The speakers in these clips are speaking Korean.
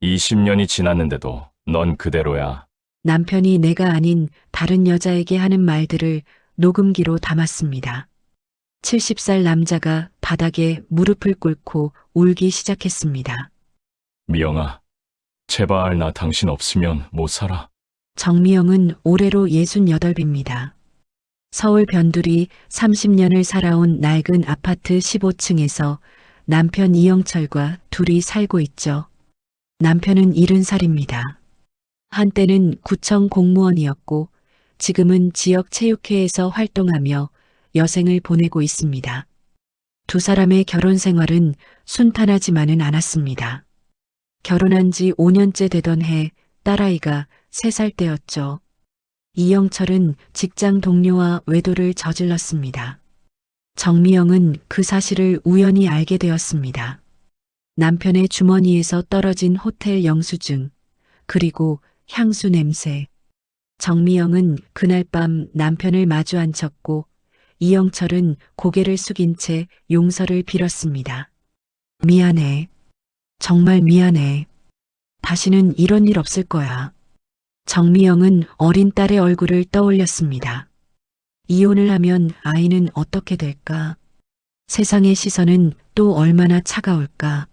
20년이 지났는데도 넌 그대로야. 남편이 내가 아닌 다른 여자에게 하는 말들을 녹음기로 담았습니다. 70살 남자가 바닥에 무릎을 꿇고 울기 시작했습니다. 미영아, 제발 나 당신 없으면 못 살아. 정미영은 올해로 68입니다. 서울 변두리 30년을 살아온 낡은 아파트 15층에서 남편 이영철과 둘이 살고 있죠. 남편은 70살입니다. 한때는 구청 공무원이었고 지금은 지역 체육회에서 활동하며 여생을 보내고 있습니다. 두 사람의 결혼 생활은 순탄하지만은 않았습니다. 결혼한 지 5년째 되던 해 딸아이가 3살 때였죠. 이영철은 직장 동료와 외도를 저질렀습니다. 정미영은 그 사실을 우연히 알게 되었습니다. 남편의 주머니에서 떨어진 호텔 영수증, 그리고 향수 냄새. 정미영은 그날 밤 남편을 마주 앉혔고 이영철은 고개를 숙인 채 용서를 빌었습니다. 미안해. 정말 미안해. 다시는 이런 일 없을 거야. 정미영은 어린 딸의 얼굴을 떠올렸습니다. 이혼을 하면 아이는 어떻게 될까? 세상의 시선은 또 얼마나 차가울까?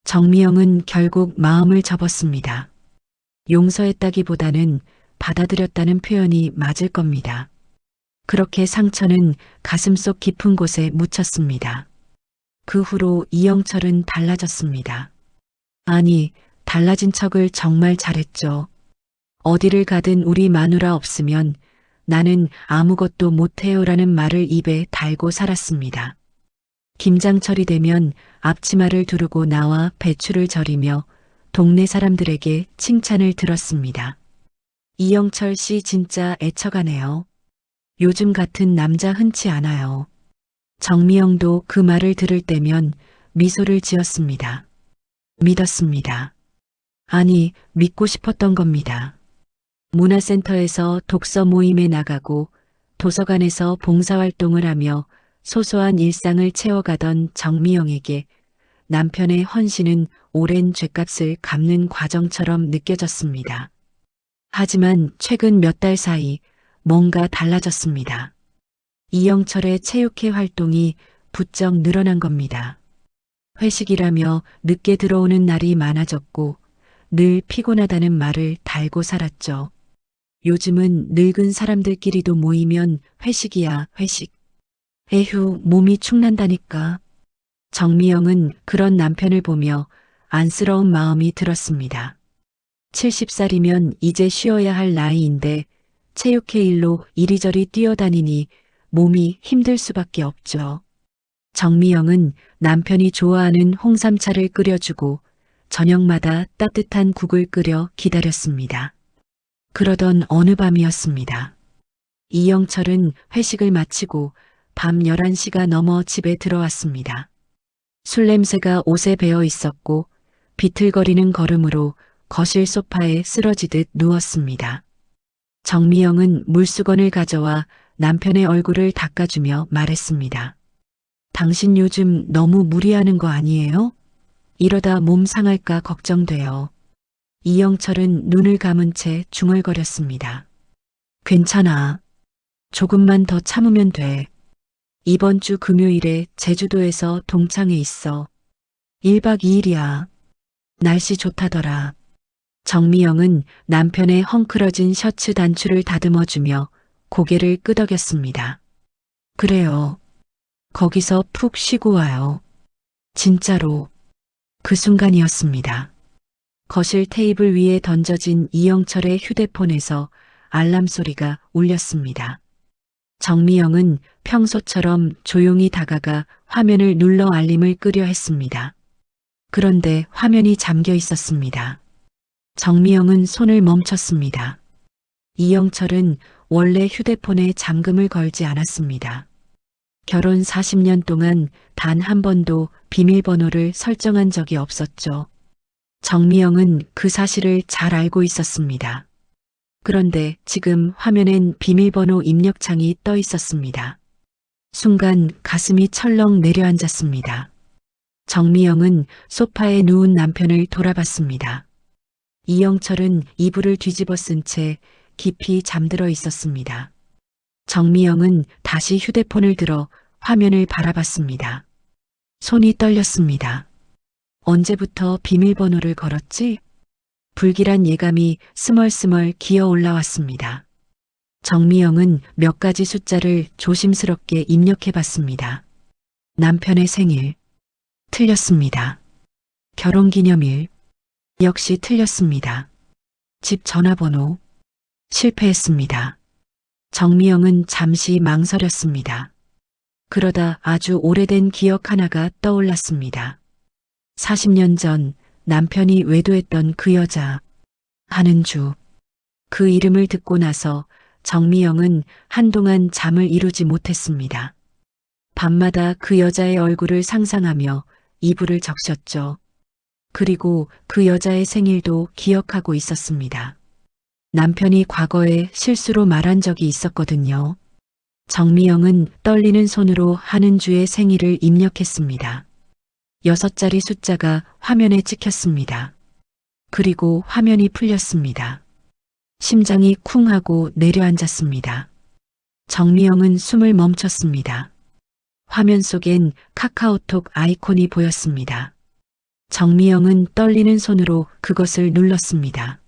정미영은 결국 마음을 접었습니다. 용서했다기보다는 받아들였다는 표현이 맞을 겁니다. 그렇게 상처는 가슴속 깊은 곳에 묻혔습니다. 그 후로 이영철은 달라졌습니다. 아니, 달라진 척을 정말 잘했죠. 어디를 가든 우리 마누라 없으면 나는 아무것도 못해요라는 말을 입에 달고 살았습니다. 김장철이 되면 앞치마를 두르고 나와 배추를 절이며 동네 사람들에게 칭찬을 들었습니다. 이영철 씨 진짜 애처가네요. 요즘 같은 남자 흔치 않아요. 정미영도 그 말을 들을 때면 미소를 지었습니다. 믿었습니다. 아니, 믿고 싶었던 겁니다. 문화센터에서 독서 모임에 나가고 도서관에서 봉사활동을 하며 소소한 일상을 채워가던 정미영에게 남편의 헌신은 오랜 죗값을 갚는 과정처럼 느껴졌습니다. 하지만 최근 몇 달 사이 뭔가 달라졌습니다. 이영철의 체육회 활동이 부쩍 늘어난 겁니다. 회식이라며 늦게 들어오는 날이 많아졌고 늘 피곤하다는 말을 달고 살았죠. 요즘은 늙은 사람들끼리도 모이면 회식이야, 회식. 에휴, 몸이 축난다니까. 정미영은 그런 남편을 보며 안쓰러운 마음이 들었습니다. 70살이면 이제 쉬어야 할 나이인데 체육회 일로 이리저리 뛰어다니니 몸이 힘들 수밖에 없죠. 정미영은 남편이 좋아하는 홍삼차를 끓여주고 저녁마다 따뜻한 국을 끓여 기다렸습니다. 그러던 어느 밤이었습니다. 이영철은 회식을 마치고 밤 11시가 넘어 집에 들어왔습니다. 술 냄새가 옷에 배어 있었고 비틀거리는 걸음으로 거실 소파에 쓰러지듯 누웠습니다. 정미영은 물수건을 가져와 남편의 얼굴을 닦아주며 말했습니다. 당신 요즘 너무 무리하는 거 아니에요? 이러다 몸 상할까 걱정돼요. 이영철은 눈을 감은 채 중얼거렸습니다. 괜찮아. 조금만 더 참으면 돼. 이번 주 금요일에 제주도에서 동창회 있어. 1박 2일이야. 날씨 좋다더라. 정미영은 남편의 헝클어진 셔츠 단추를 다듬어주며 고개를 끄덕였습니다. 그래요. 거기서 푹 쉬고 와요. 진짜로. 그 순간이었습니다. 거실 테이블 위에 던져진 이영철의 휴대폰에서 알람 소리가 울렸습니다. 정미영은 평소처럼 조용히 다가가 화면을 눌러 알림을 끄려 했습니다. 그런데 화면이 잠겨 있었습니다. 정미영은 손을 멈췄습니다. 이영철은 원래 휴대폰에 잠금을 걸지 않았습니다. 결혼 40년 동안 단 한 번도 비밀번호를 설정한 적이 없었죠. 정미영은 그 사실을 잘 알고 있었습니다. 그런데 지금 화면엔 비밀번호 입력창이 떠 있었습니다. 순간 가슴이 철렁 내려앉았습니다. 정미영은 소파에 누운 남편을 돌아봤습니다. 이영철은 이불을 뒤집어 쓴 채 깊이 잠들어 있었습니다. 정미영은 다시 휴대폰을 들어 화면을 바라봤습니다. 손이 떨렸습니다. 언제부터 비밀번호를 걸었지? 불길한 예감이 스멀스멀 기어 올라왔습니다. 정미영은 몇 가지 숫자를 조심스럽게 입력해 봤습니다. 남편의 생일. 틀렸습니다. 결혼기념일. 역시 틀렸습니다. 집 전화번호. 실패했습니다. 정미영은 잠시 망설였습니다. 그러다 아주 오래된 기억 하나가 떠올랐습니다. 40년 전 남편이 외도했던 그 여자, 한은주. 그 이름을 듣고 나서 정미영은 한동안 잠을 이루지 못했습니다. 밤마다 그 여자의 얼굴을 상상하며 이불을 적셨죠. 그리고 그 여자의 생일도 기억하고 있었습니다. 남편이 과거에 실수로 말한 적이 있었거든요. 정미영은 떨리는 손으로 한은주의 생일을 입력했습니다. 6자리 숫자가 화면에 찍혔습니다. 그리고 화면이 풀렸습니다. 심장이 쿵 하고 내려앉았습니다. 정미영은 숨을 멈췄습니다. 화면 속엔 카카오톡 아이콘이 보였습니다. 정미영은 떨리는 손으로 그것을 눌렀습니다.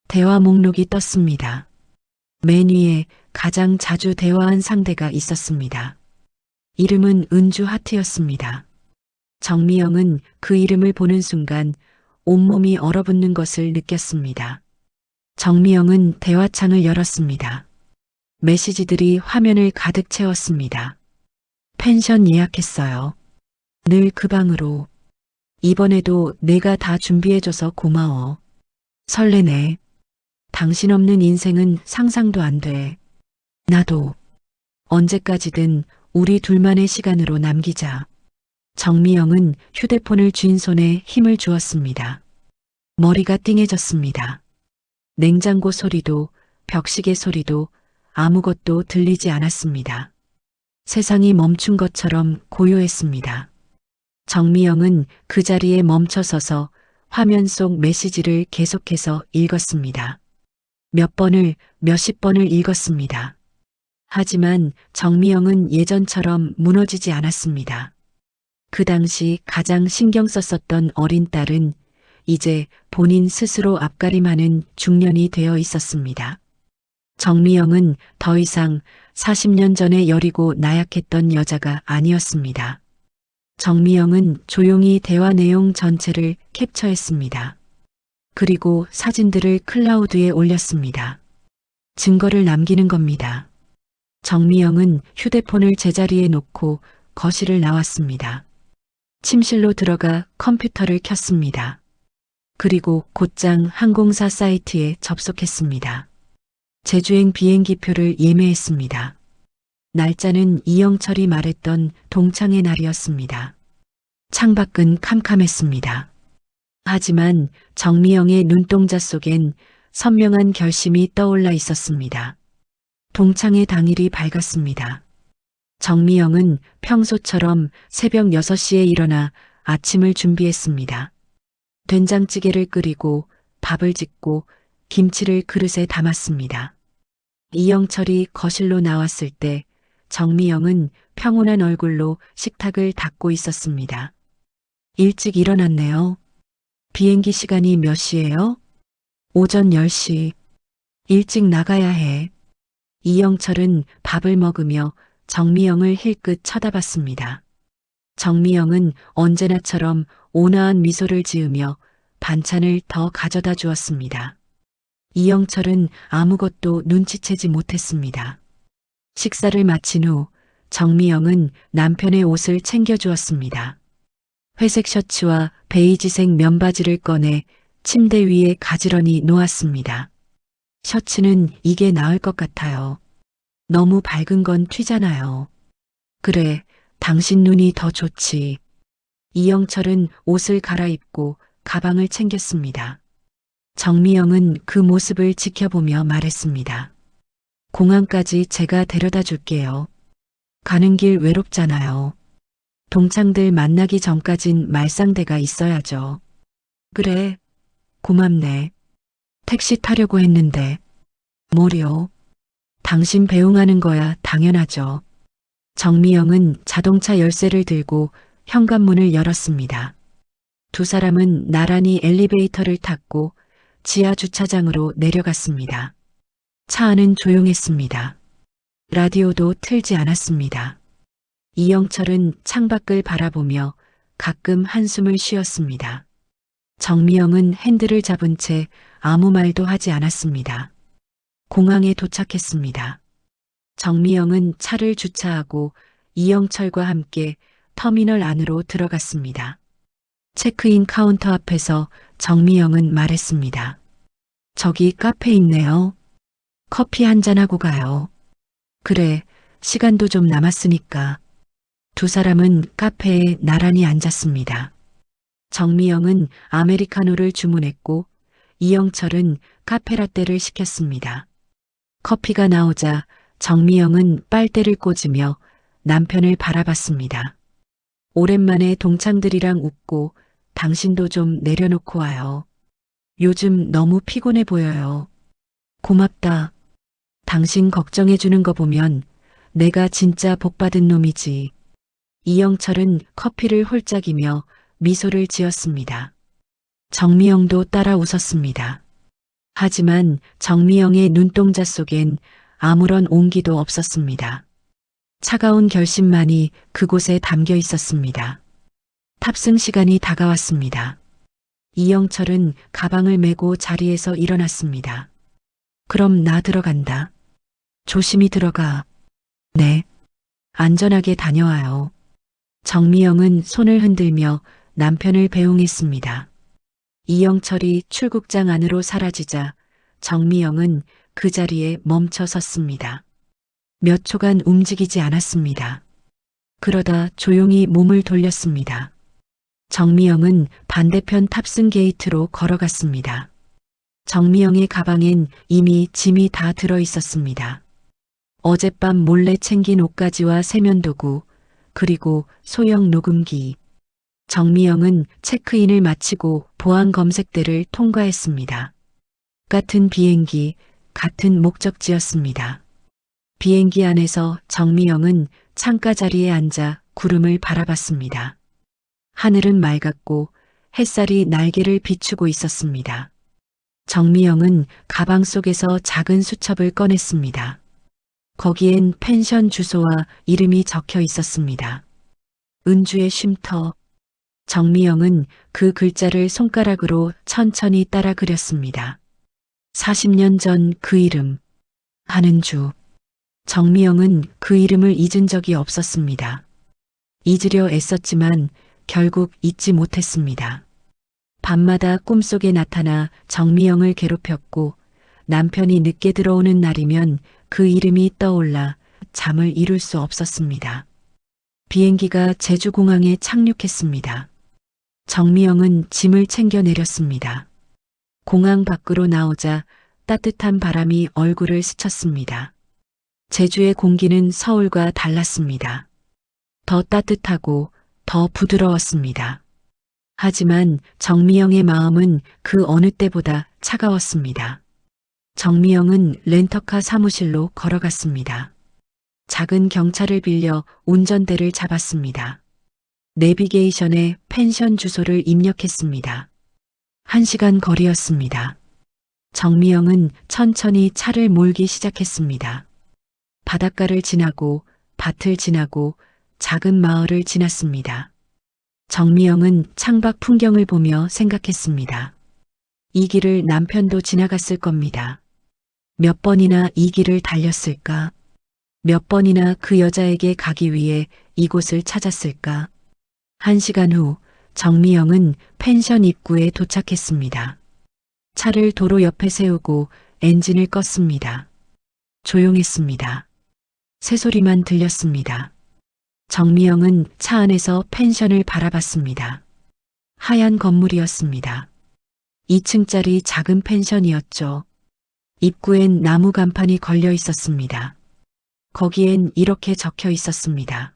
대화 목록이 떴습니다. 맨 위에 가장 자주 대화한 상대가 있었습니다. 이름은 은주 하트였습니다. 정미영은 그 이름을 보는 순간 온몸이 얼어붙는 것을 느꼈습니다. 정미영은 대화창을 열었습니다. 메시지들이 화면을 가득 채웠습니다. 펜션 예약했어요. 늘 그 방으로. 이번에도 내가 다 준비해줘서 고마워. 설레네. 당신 없는 인생은 상상도 안 돼. 나도. 언제까지든 우리 둘만의 시간으로 남기자. 정미영은 휴대폰을 쥔 손에 힘을 주었습니다. 머리가 띵해졌습니다. 냉장고 소리도 벽시계 소리도 아무것도 들리지 않았습니다. 세상이 멈춘 것처럼 고요했습니다. 정미영은 그 자리에 멈춰서서 화면 속 메시지를 계속해서 읽었습니다. 몇 번을, 몇십 번을 읽었습니다. 하지만 정미영은 예전처럼 무너지지 않았습니다. 그 당시 가장 신경 썼었던 어린 딸은 이제 본인 스스로 앞가림하는 중년이 되어 있었습니다. 정미영은 더 이상 40년 전에 여리고 나약했던 여자가 아니었습니다. 정미영은 조용히 대화 내용 전체를 캡처했습니다. 그리고 사진들을 클라우드에 올렸습니다. 증거를 남기는 겁니다. 정미영은 휴대폰을 제자리에 놓고 거실을 나왔습니다. 침실로 들어가 컴퓨터를 켰습니다. 그리고 곧장 항공사 사이트에 접속했습니다. 제주행 비행기표를 예매했습니다. 날짜는 이영철이 말했던 동창의 날이었습니다. 창밖은 캄캄했습니다. 하지만 정미영의 눈동자 속엔 선명한 결심이 떠올라 있었습니다. 동창의 당일이 밝았습니다. 정미영은 평소처럼 새벽 6시에 일어나 아침을 준비했습니다. 된장찌개를 끓이고 밥을 짓고 김치를 그릇에 담았습니다. 이영철이 거실로 나왔을 때 정미영은 평온한 얼굴로 식탁을 닦고 있었습니다. 일찍 일어났네요. 비행기 시간이 몇 시예요? 오전 10시. 일찍 나가야 해. 이영철은 밥을 먹으며 정미영을 힐끗 쳐다봤습니다. 정미영은 언제나처럼 온화한 미소를 지으며 반찬을 더 가져다 주었습니다. 이영철은 아무것도 눈치채지 못했습니다. 식사를 마친 후 정미영은 남편의 옷을 챙겨주었습니다. 회색 셔츠와 베이지색 면바지를 꺼내 침대 위에 가지런히 놓았습니다. 셔츠는 이게 나을 것 같아요. 너무 밝은 건 튀잖아요. 그래, 당신 눈이 더 좋지. 이영철은 옷을 갈아입고 가방을 챙겼습니다. 정미영은 그 모습을 지켜보며 말했습니다. 공항까지 제가 데려다 줄게요. 가는 길 외롭잖아요. 동창들 만나기 전까진 말상대가 있어야죠. 그래, 고맙네. 택시 타려고 했는데. 뭐려? 당신 배웅하는 거야 당연하죠. 정미영은 자동차 열쇠를 들고 현관문을 열었습니다. 두 사람은 나란히 엘리베이터를 탔고 지하 주차장으로 내려갔습니다. 차 안은 조용했습니다. 라디오도 틀지 않았습니다. 이영철은 창밖을 바라보며 가끔 한숨을 쉬었습니다. 정미영은 핸들을 잡은 채 아무 말도 하지 않았습니다. 공항에 도착했습니다. 정미영은 차를 주차하고 이영철과 함께 터미널 안으로 들어갔습니다. 체크인 카운터 앞에서 정미영은 말했습니다. 저기 카페 있네요. 커피 한잔 하고 가요. 그래, 시간도 좀 남았으니까. 두 사람은 카페에 나란히 앉았습니다. 정미영은 아메리카노를 주문했고 이영철은 카페라떼를 시켰습니다. 커피가 나오자 정미영은 빨대를 꽂으며 남편을 바라봤습니다. 오랜만에 동창들이랑 웃고 당신도 좀 내려놓고 와요. 요즘 너무 피곤해 보여요. 고맙다. 당신 걱정해주는 거 보면 내가 진짜 복받은 놈이지. 이영철은 커피를 홀짝이며 미소를 지었습니다. 정미영도 따라 웃었습니다. 하지만 정미영의 눈동자 속엔 아무런 온기도 없었습니다. 차가운 결심만이 그곳에 담겨 있었습니다. 탑승 시간이 다가왔습니다. 이영철은 가방을 메고 자리에서 일어났습니다. 그럼 나 들어간다. 조심히 들어가. 네. 안전하게 다녀와요. 정미영은 손을 흔들며 남편을 배웅했습니다. 이영철이 출국장 안으로 사라지자 정미영은 그 자리에 멈춰 섰습니다. 몇 초간 움직이지 않았습니다. 그러다 조용히 몸을 돌렸습니다. 정미영은 반대편 탑승 게이트로 걸어갔습니다. 정미영의 가방엔 이미 짐이 다 들어 있었습니다. 어젯밤 몰래 챙긴 옷가지와 세면도구, 그리고 소형 녹음기. 정미영은 체크인을 마치고 보안 검색대를 통과했습니다. 같은 비행기, 같은 목적지였습니다. 비행기 안에서 정미영은 창가 자리에 앉아 구름을 바라봤습니다. 하늘은 맑았고 햇살이 날개를 비추고 있었습니다. 정미영은 가방 속에서 작은 수첩을 꺼냈습니다. 거기엔 펜션 주소와 이름이 적혀 있었습니다. 은주의 쉼터. 정미영은 그 글자를 손가락으로 천천히 따라 그렸습니다. 40년 전 그 이름. 한은주. 정미영은 그 이름을 잊은 적이 없었습니다. 잊으려 애썼지만 결국 잊지 못했습니다. 밤마다 꿈속에 나타나 정미영을 괴롭혔고 남편이 늦게 들어오는 날이면 그 이름이 떠올라 잠을 이룰 수 없었습니다. 비행기가 제주공항에 착륙했습니다. 정미영은 짐을 챙겨 내렸습니다. 공항 밖으로 나오자 따뜻한 바람이 얼굴을 스쳤습니다. 제주의 공기는 서울과 달랐습니다. 더 따뜻하고 더 부드러웠습니다. 하지만 정미영의 마음은 그 어느 때보다 차가웠습니다. 정미영은 렌터카 사무실로 걸어갔습니다. 작은 경차를 빌려 운전대를 잡았습니다. 내비게이션에 펜션 주소를 입력했습니다. 1시간 거리였습니다. 정미영은 천천히 차를 몰기 시작했습니다. 바닷가를 지나고 밭을 지나고 작은 마을을 지났습니다. 정미영은 창밖 풍경을 보며 생각했습니다. 이 길을 남편도 지나갔을 겁니다. 몇 번이나 이 길을 달렸을까? 몇 번이나 그 여자에게 가기 위해 이곳을 찾았을까? 1시간 후 정미영은 펜션 입구에 도착했습니다. 차를 도로 옆에 세우고 엔진을 껐습니다. 조용했습니다. 새소리만 들렸습니다. 정미영은 차 안에서 펜션을 바라봤습니다. 하얀 건물이었습니다. 2층짜리 작은 펜션이었죠. 입구엔 나무 간판이 걸려 있었습니다. 거기엔 이렇게 적혀 있었습니다.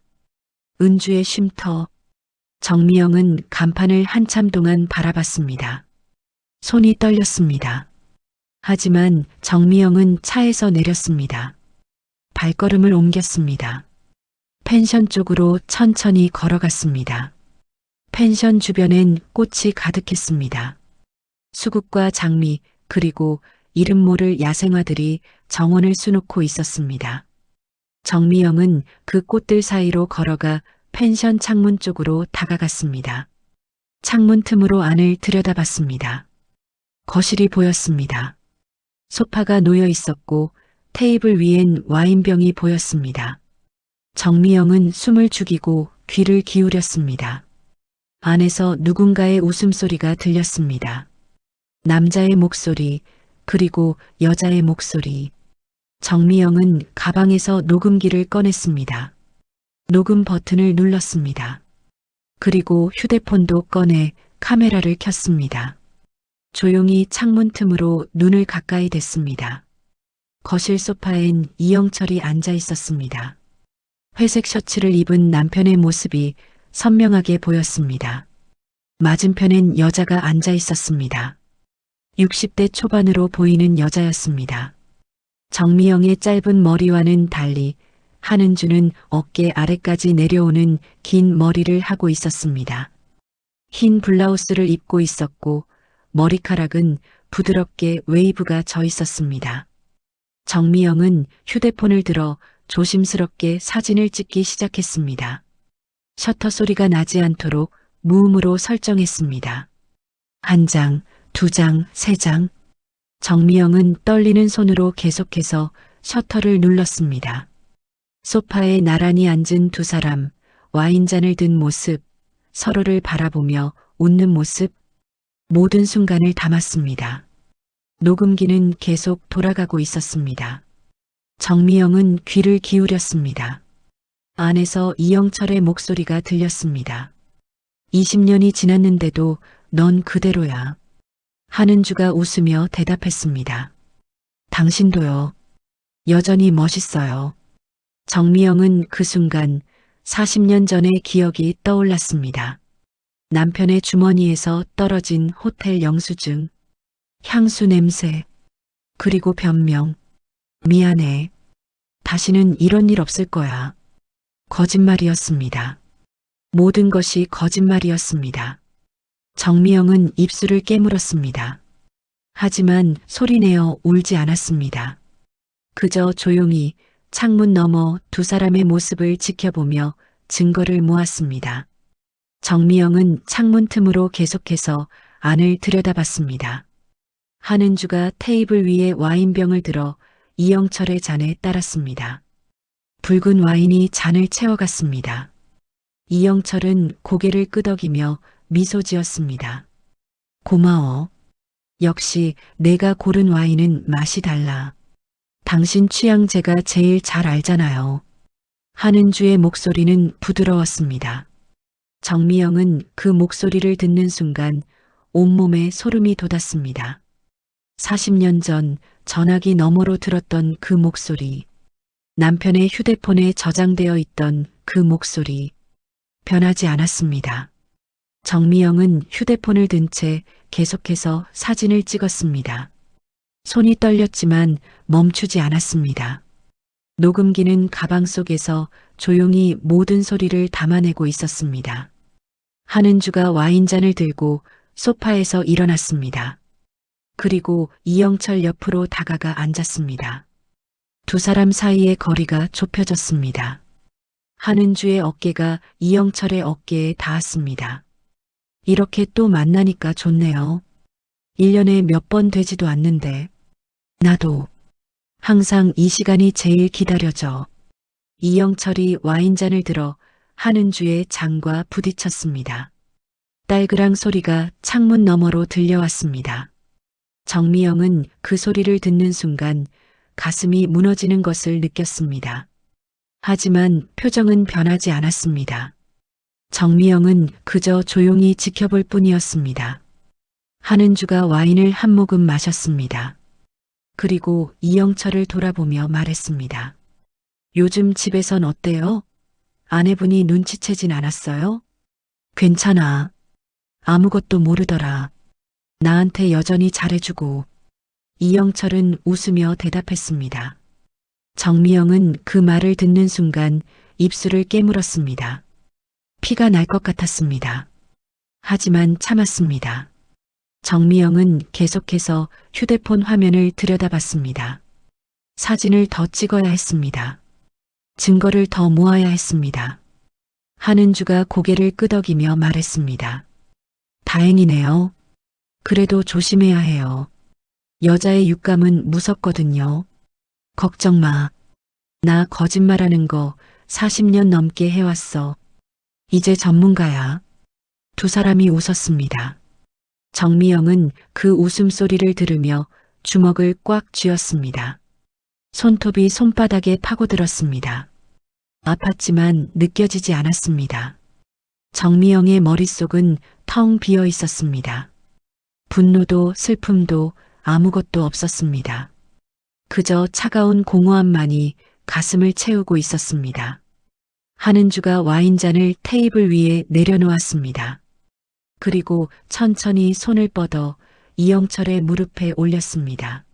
은주의 쉼터. 정미영은 간판을 한참 동안 바라봤습니다. 손이 떨렸습니다. 하지만 정미영은 차에서 내렸습니다. 발걸음을 옮겼습니다. 펜션 쪽으로 천천히 걸어갔습니다. 펜션 주변엔 꽃이 가득했습니다. 수국과 장미 그리고 이름 모를 야생화들이 정원을 수놓고 있었습니다. 정미영은 그 꽃들 사이로 걸어가 펜션 창문 쪽으로 다가갔습니다. 창문 틈으로 안을 들여다봤습니다. 거실이 보였습니다. 소파가 놓여 있었고 테이블 위엔 와인병이 보였습니다. 정미영은 숨을 죽이고 귀를 기울였습니다. 안에서 누군가의 웃음소리가 들렸습니다. 남자의 목소리, 그리고 여자의 목소리. 정미영은 가방에서 녹음기를 꺼냈습니다. 녹음 버튼을 눌렀습니다. 그리고 휴대폰도 꺼내 카메라를 켰습니다. 조용히 창문 틈으로 눈을 가까이 댔습니다. 거실 소파엔 이영철이 앉아 있었습니다. 회색 셔츠를 입은 남편의 모습이 선명하게 보였습니다. 맞은편엔 여자가 앉아 있었습니다. 60대 초반으로 보이는 여자였습니다. 정미영의 짧은 머리와는 달리 한은주는 어깨 아래까지 내려오는 긴 머리를 하고 있었습니다. 흰 블라우스를 입고 있었고 머리카락은 부드럽게 웨이브가 져 있었습니다. 정미영은 휴대폰을 들어 조심스럽게 사진을 찍기 시작했습니다. 셔터 소리가 나지 않도록 무음으로 설정했습니다. 1장, 2장, 3장. 정미영은 떨리는 손으로 계속해서 셔터를 눌렀습니다. 소파에 나란히 앉은 두 사람, 와인잔을 든 모습, 서로를 바라보며 웃는 모습, 모든 순간을 담았습니다. 녹음기는 계속 돌아가고 있었습니다. 정미영은 귀를 기울였습니다. 안에서 이영철의 목소리가 들렸습니다. 20년이 지났는데도 넌 그대로야. 한은주가 웃으며 대답했습니다. 당신도요. 여전히 멋있어요. 정미영은 그 순간 40년 전의 기억이 떠올랐습니다. 남편의 주머니에서 떨어진 호텔 영수증, 향수 냄새, 그리고 변명. 미안해. 다시는 이런 일 없을 거야. 거짓말이었습니다. 모든 것이 거짓말이었습니다. 정미영은 입술을 깨물었습니다. 하지만 소리내어 울지 않았습니다. 그저 조용히 창문 너머 두 사람의 모습을 지켜보며 증거를 모았습니다. 정미영은 창문 틈으로 계속해서 안을 들여다봤습니다. 한은주가 테이블 위에 와인병을 들어 이영철의 잔에 따랐습니다. 붉은 와인이 잔을 채워갔습니다. 이영철은 고개를 끄덕이며 미소 지었습니다. 고마워. 역시 내가 고른 와인은 맛이 달라. 당신 취향 제가 제일 잘 알잖아요. 한은주의 목소리는 부드러웠습니다. 정미영은 그 목소리를 듣는 순간 온몸에 소름이 돋았습니다. 40년 전 전화기 너머로 들었던 그 목소리, 남편의 휴대폰에 저장되어 있던 그 목소리, 변하지 않았습니다. 정미영은 휴대폰을 든 채 계속해서 사진을 찍었습니다. 손이 떨렸지만 멈추지 않았습니다. 녹음기는 가방 속에서 조용히 모든 소리를 담아내고 있었습니다. 한은주가 와인잔을 들고 소파에서 일어났습니다. 그리고 이영철 옆으로 다가가 앉았습니다. 두 사람 사이의 거리가 좁혀졌습니다. 한은주의 어깨가 이영철의 어깨에 닿았습니다. 이렇게 또 만나니까 좋네요. 1년에 몇 번 되지도 않는데. 나도. 항상 이 시간이 제일 기다려져. 이영철이 와인잔을 들어 한은주의 장과 부딪혔습니다. 딸그랑 소리가 창문 너머로 들려왔습니다. 정미영은 그 소리를 듣는 순간 가슴이 무너지는 것을 느꼈습니다. 하지만 표정은 변하지 않았습니다. 정미영은 그저 조용히 지켜볼 뿐이었습니다. 한은주가 와인을 한 모금 마셨습니다. 그리고 이영철을 돌아보며 말했습니다. 요즘 집에선 어때요? 아내분이 눈치채진 않았어요? 괜찮아. 아무것도 모르더라. 나한테 여전히 잘해주고. 이영철은 웃으며 대답했습니다. 정미영은 그 말을 듣는 순간 입술을 깨물었습니다. 피가 날 것 같았습니다. 하지만 참았습니다. 정미영은 계속해서 휴대폰 화면을 들여다봤습니다. 사진을 더 찍어야 했습니다. 증거를 더 모아야 했습니다. 한은주가 고개를 끄덕이며 말했습니다. 다행이네요. 그래도 조심해야 해요. 여자의 육감은 무섭거든요. 걱정 마. 나 거짓말하는 거 40년 넘게 해왔어. 이제 전문가야. 두 사람이 웃었습니다. 정미영은 그 웃음소리를 들으며 주먹을 꽉 쥐었습니다. 손톱이 손바닥에 파고들었습니다. 아팠지만 느껴지지 않았습니다. 정미영의 머릿속은 텅 비어 있었습니다. 분노도 슬픔도 아무것도 없었습니다. 그저 차가운 공허함만이 가슴을 채우고 있었습니다. 한은주가 와인잔을 테이블 위에 내려놓았습니다. 그리고 천천히 손을 뻗어 이영철의 무릎에 올렸습니다.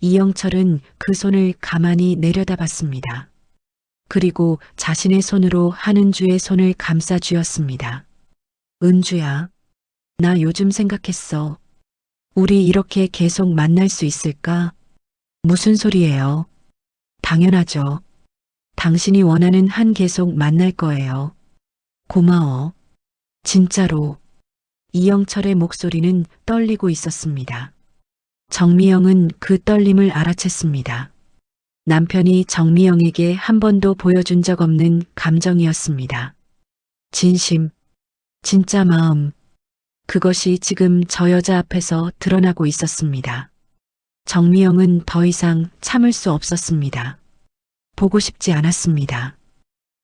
이영철은 그 손을 가만히 내려다봤습니다. 그리고 자신의 손으로 한은주의 손을 감싸 쥐었습니다. 은주야, 나 요즘 생각했어. 우리 이렇게 계속 만날 수 있을까? 무슨 소리예요? 당연하죠. 당신이 원하는 한 계속 만날 거예요. 고마워. 진짜로. 이영철의 목소리는 떨리고 있었습니다. 정미영은 그 떨림을 알아챘습니다. 남편이 정미영에게 한 번도 보여준 적 없는 감정이었습니다. 진심, 진짜 마음. 그것이 지금 저 여자 앞에서 드러나고 있었습니다. 정미영은 더 이상 참을 수 없었습니다. 보고 싶지 않았습니다.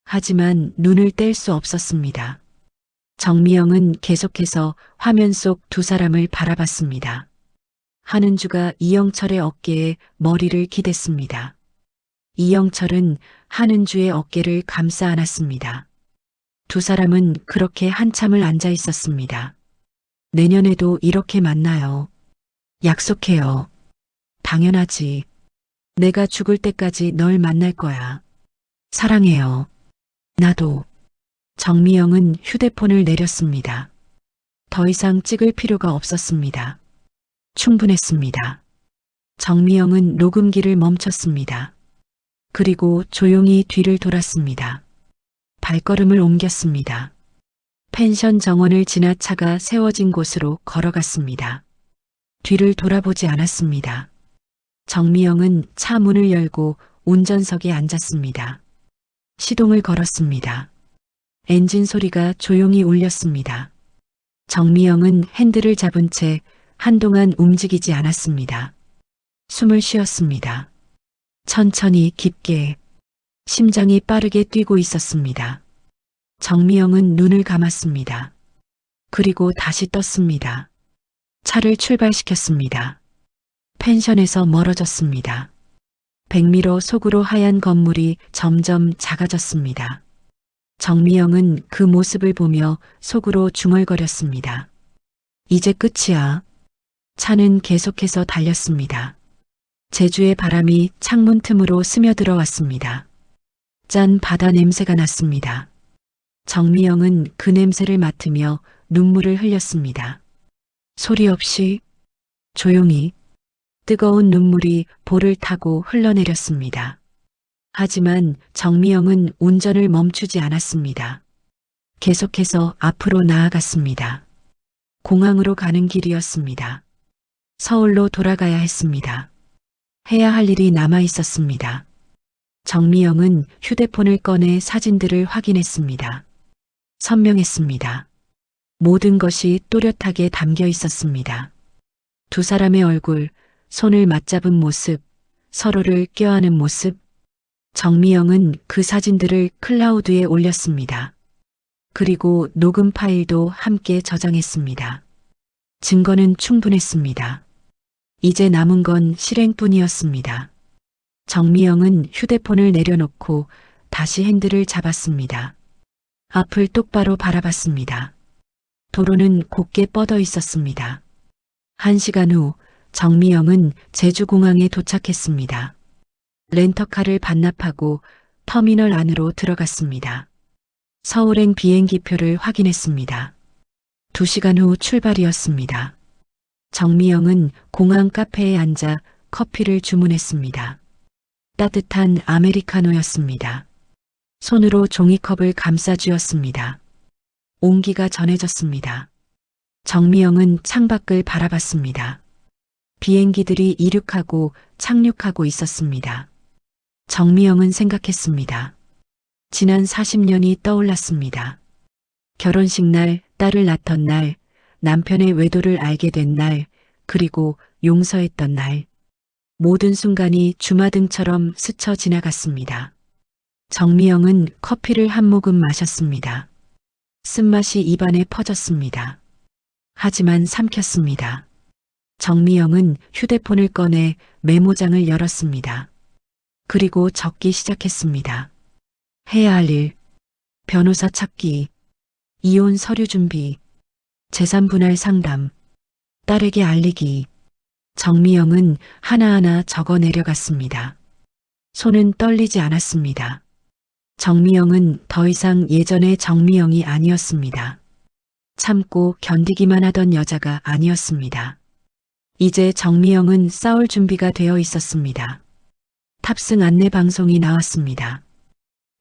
하지만 눈을 뗄 수 없었습니다. 정미영은 계속해서 화면 속 두 사람을 바라봤습니다. 한은주가 이영철의 어깨에 머리를 기댔습니다. 이영철은 한은주의 어깨를 감싸 안았습니다. 두 사람은 그렇게 한참을 앉아 있었습니다. 내년에도 이렇게 만나요. 약속해요. 당연하지. 내가 죽을 때까지 널 만날 거야. 사랑해요. 나도. 정미영은 휴대폰을 내렸습니다. 더 이상 찍을 필요가 없었습니다. 충분했습니다. 정미영은 녹음기를 멈췄습니다. 그리고 조용히 뒤를 돌았습니다. 발걸음을 옮겼습니다. 펜션 정원을 지나 차가 세워진 곳으로 걸어갔습니다. 뒤를 돌아보지 않았습니다. 정미영은 차 문을 열고 운전석에 앉았습니다. 시동을 걸었습니다. 엔진 소리가 조용히 울렸습니다. 정미영은 핸들을 잡은 채 한동안 움직이지 않았습니다. 숨을 쉬었습니다. 천천히 깊게 심장이 빠르게 뛰고 있었습니다. 정미영은 눈을 감았습니다. 그리고 다시 떴습니다. 차를 출발시켰습니다. 펜션에서 멀어졌습니다. 백미러 속으로 하얀 건물이 점점 작아졌습니다. 정미영은 그 모습을 보며 속으로 중얼거렸습니다. 이제 끝이야. 차는 계속해서 달렸습니다. 제주의 바람이 창문 틈으로 스며들어 왔습니다. 짠 바다 냄새가 났습니다. 정미영은 그 냄새를 맡으며 눈물을 흘렸습니다. 소리 없이 조용히 뜨거운 눈물이 볼을 타고 흘러내렸습니다. 하지만 정미영은 운전을 멈추지 않았습니다. 계속해서 앞으로 나아갔습니다. 공항으로 가는 길이었습니다. 서울로 돌아가야 했습니다. 해야 할 일이 남아 있었습니다. 정미영은 휴대폰을 꺼내 사진들을 확인했습니다. 선명했습니다. 모든 것이 또렷하게 담겨 있었습니다. 두 사람의 얼굴, 손을 맞잡은 모습, 서로를 껴안은 모습. 정미영은 그 사진들을 클라우드에 올렸습니다. 그리고 녹음 파일도 함께 저장했습니다. 증거는 충분했습니다. 이제 남은 건 실행뿐이었습니다. 정미영은 휴대폰을 내려놓고 다시 핸들을 잡았습니다. 앞을 똑바로 바라봤습니다. 도로는 곱게 뻗어 있었습니다. 1시간 후 정미영은 제주공항에 도착했습니다. 렌터카를 반납하고 터미널 안으로 들어갔습니다. 서울행 비행기표를 확인했습니다. 2시간 후 출발이었습니다. 정미영은 공항 카페에 앉아 커피를 주문했습니다. 따뜻한 아메리카노였습니다. 손으로 종이컵을 감싸 쥐었습니다. 온기가 전해졌습니다. 정미영은 창밖을 바라봤습니다. 비행기들이 이륙하고 착륙하고 있었습니다. 정미영은 생각했습니다. 지난 40년이 떠올랐습니다. 결혼식 날, 딸을 낳던 날, 남편의 외도를 알게 된 날, 그리고 용서했던 날. 모든 순간이 주마등처럼 스쳐 지나갔습니다. 정미영은 커피를 한 모금 마셨습니다. 쓴맛이 입안에 퍼졌습니다. 하지만 삼켰습니다. 정미영은 휴대폰을 꺼내 메모장을 열었습니다. 그리고 적기 시작했습니다. 해야 할 일, 변호사 찾기, 이혼 서류 준비, 재산 분할 상담, 딸에게 알리기. 정미영은 하나하나 적어 내려갔습니다. 손은 떨리지 않았습니다. 정미영은 더 이상 예전의 정미영이 아니었습니다. 참고 견디기만 하던 여자가 아니었습니다. 이제 정미영은 싸울 준비가 되어 있었습니다. 탑승 안내 방송이 나왔습니다.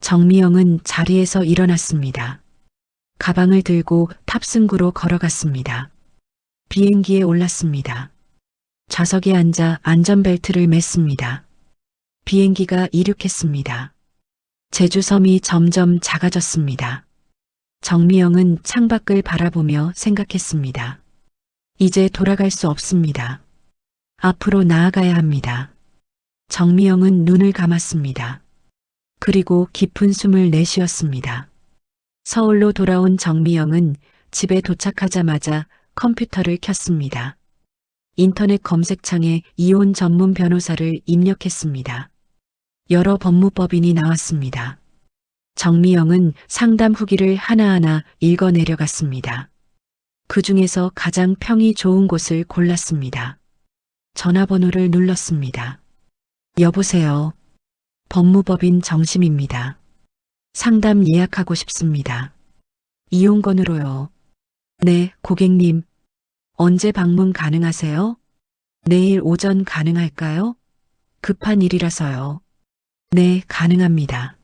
정미영은 자리에서 일어났습니다. 가방을 들고 탑승구로 걸어갔습니다. 비행기에 올랐습니다. 좌석에 앉아 안전벨트를 맸습니다. 비행기가 이륙했습니다. 제주섬이 점점 작아졌습니다. 정미영은 창밖을 바라보며 생각했습니다. 이제 돌아갈 수 없습니다. 앞으로 나아가야 합니다. 정미영은 눈을 감았습니다. 그리고 깊은 숨을 내쉬었습니다. 서울로 돌아온 정미영은 집에 도착하자마자 컴퓨터를 켰습니다. 인터넷 검색창에 이혼 전문 변호사를 입력했습니다. 여러 법무법인이 나왔습니다. 정미영은 상담 후기를 하나하나 읽어 내려갔습니다. 그 중에서 가장 평이 좋은 곳을 골랐습니다. 전화번호를 눌렀습니다. 여보세요. 법무법인 정심입니다. 상담 예약하고 싶습니다. 이용건으로요. 네, 고객님. 언제 방문 가능하세요? 내일 오전 가능할까요? 급한 일이라서요. 네, 가능합니다.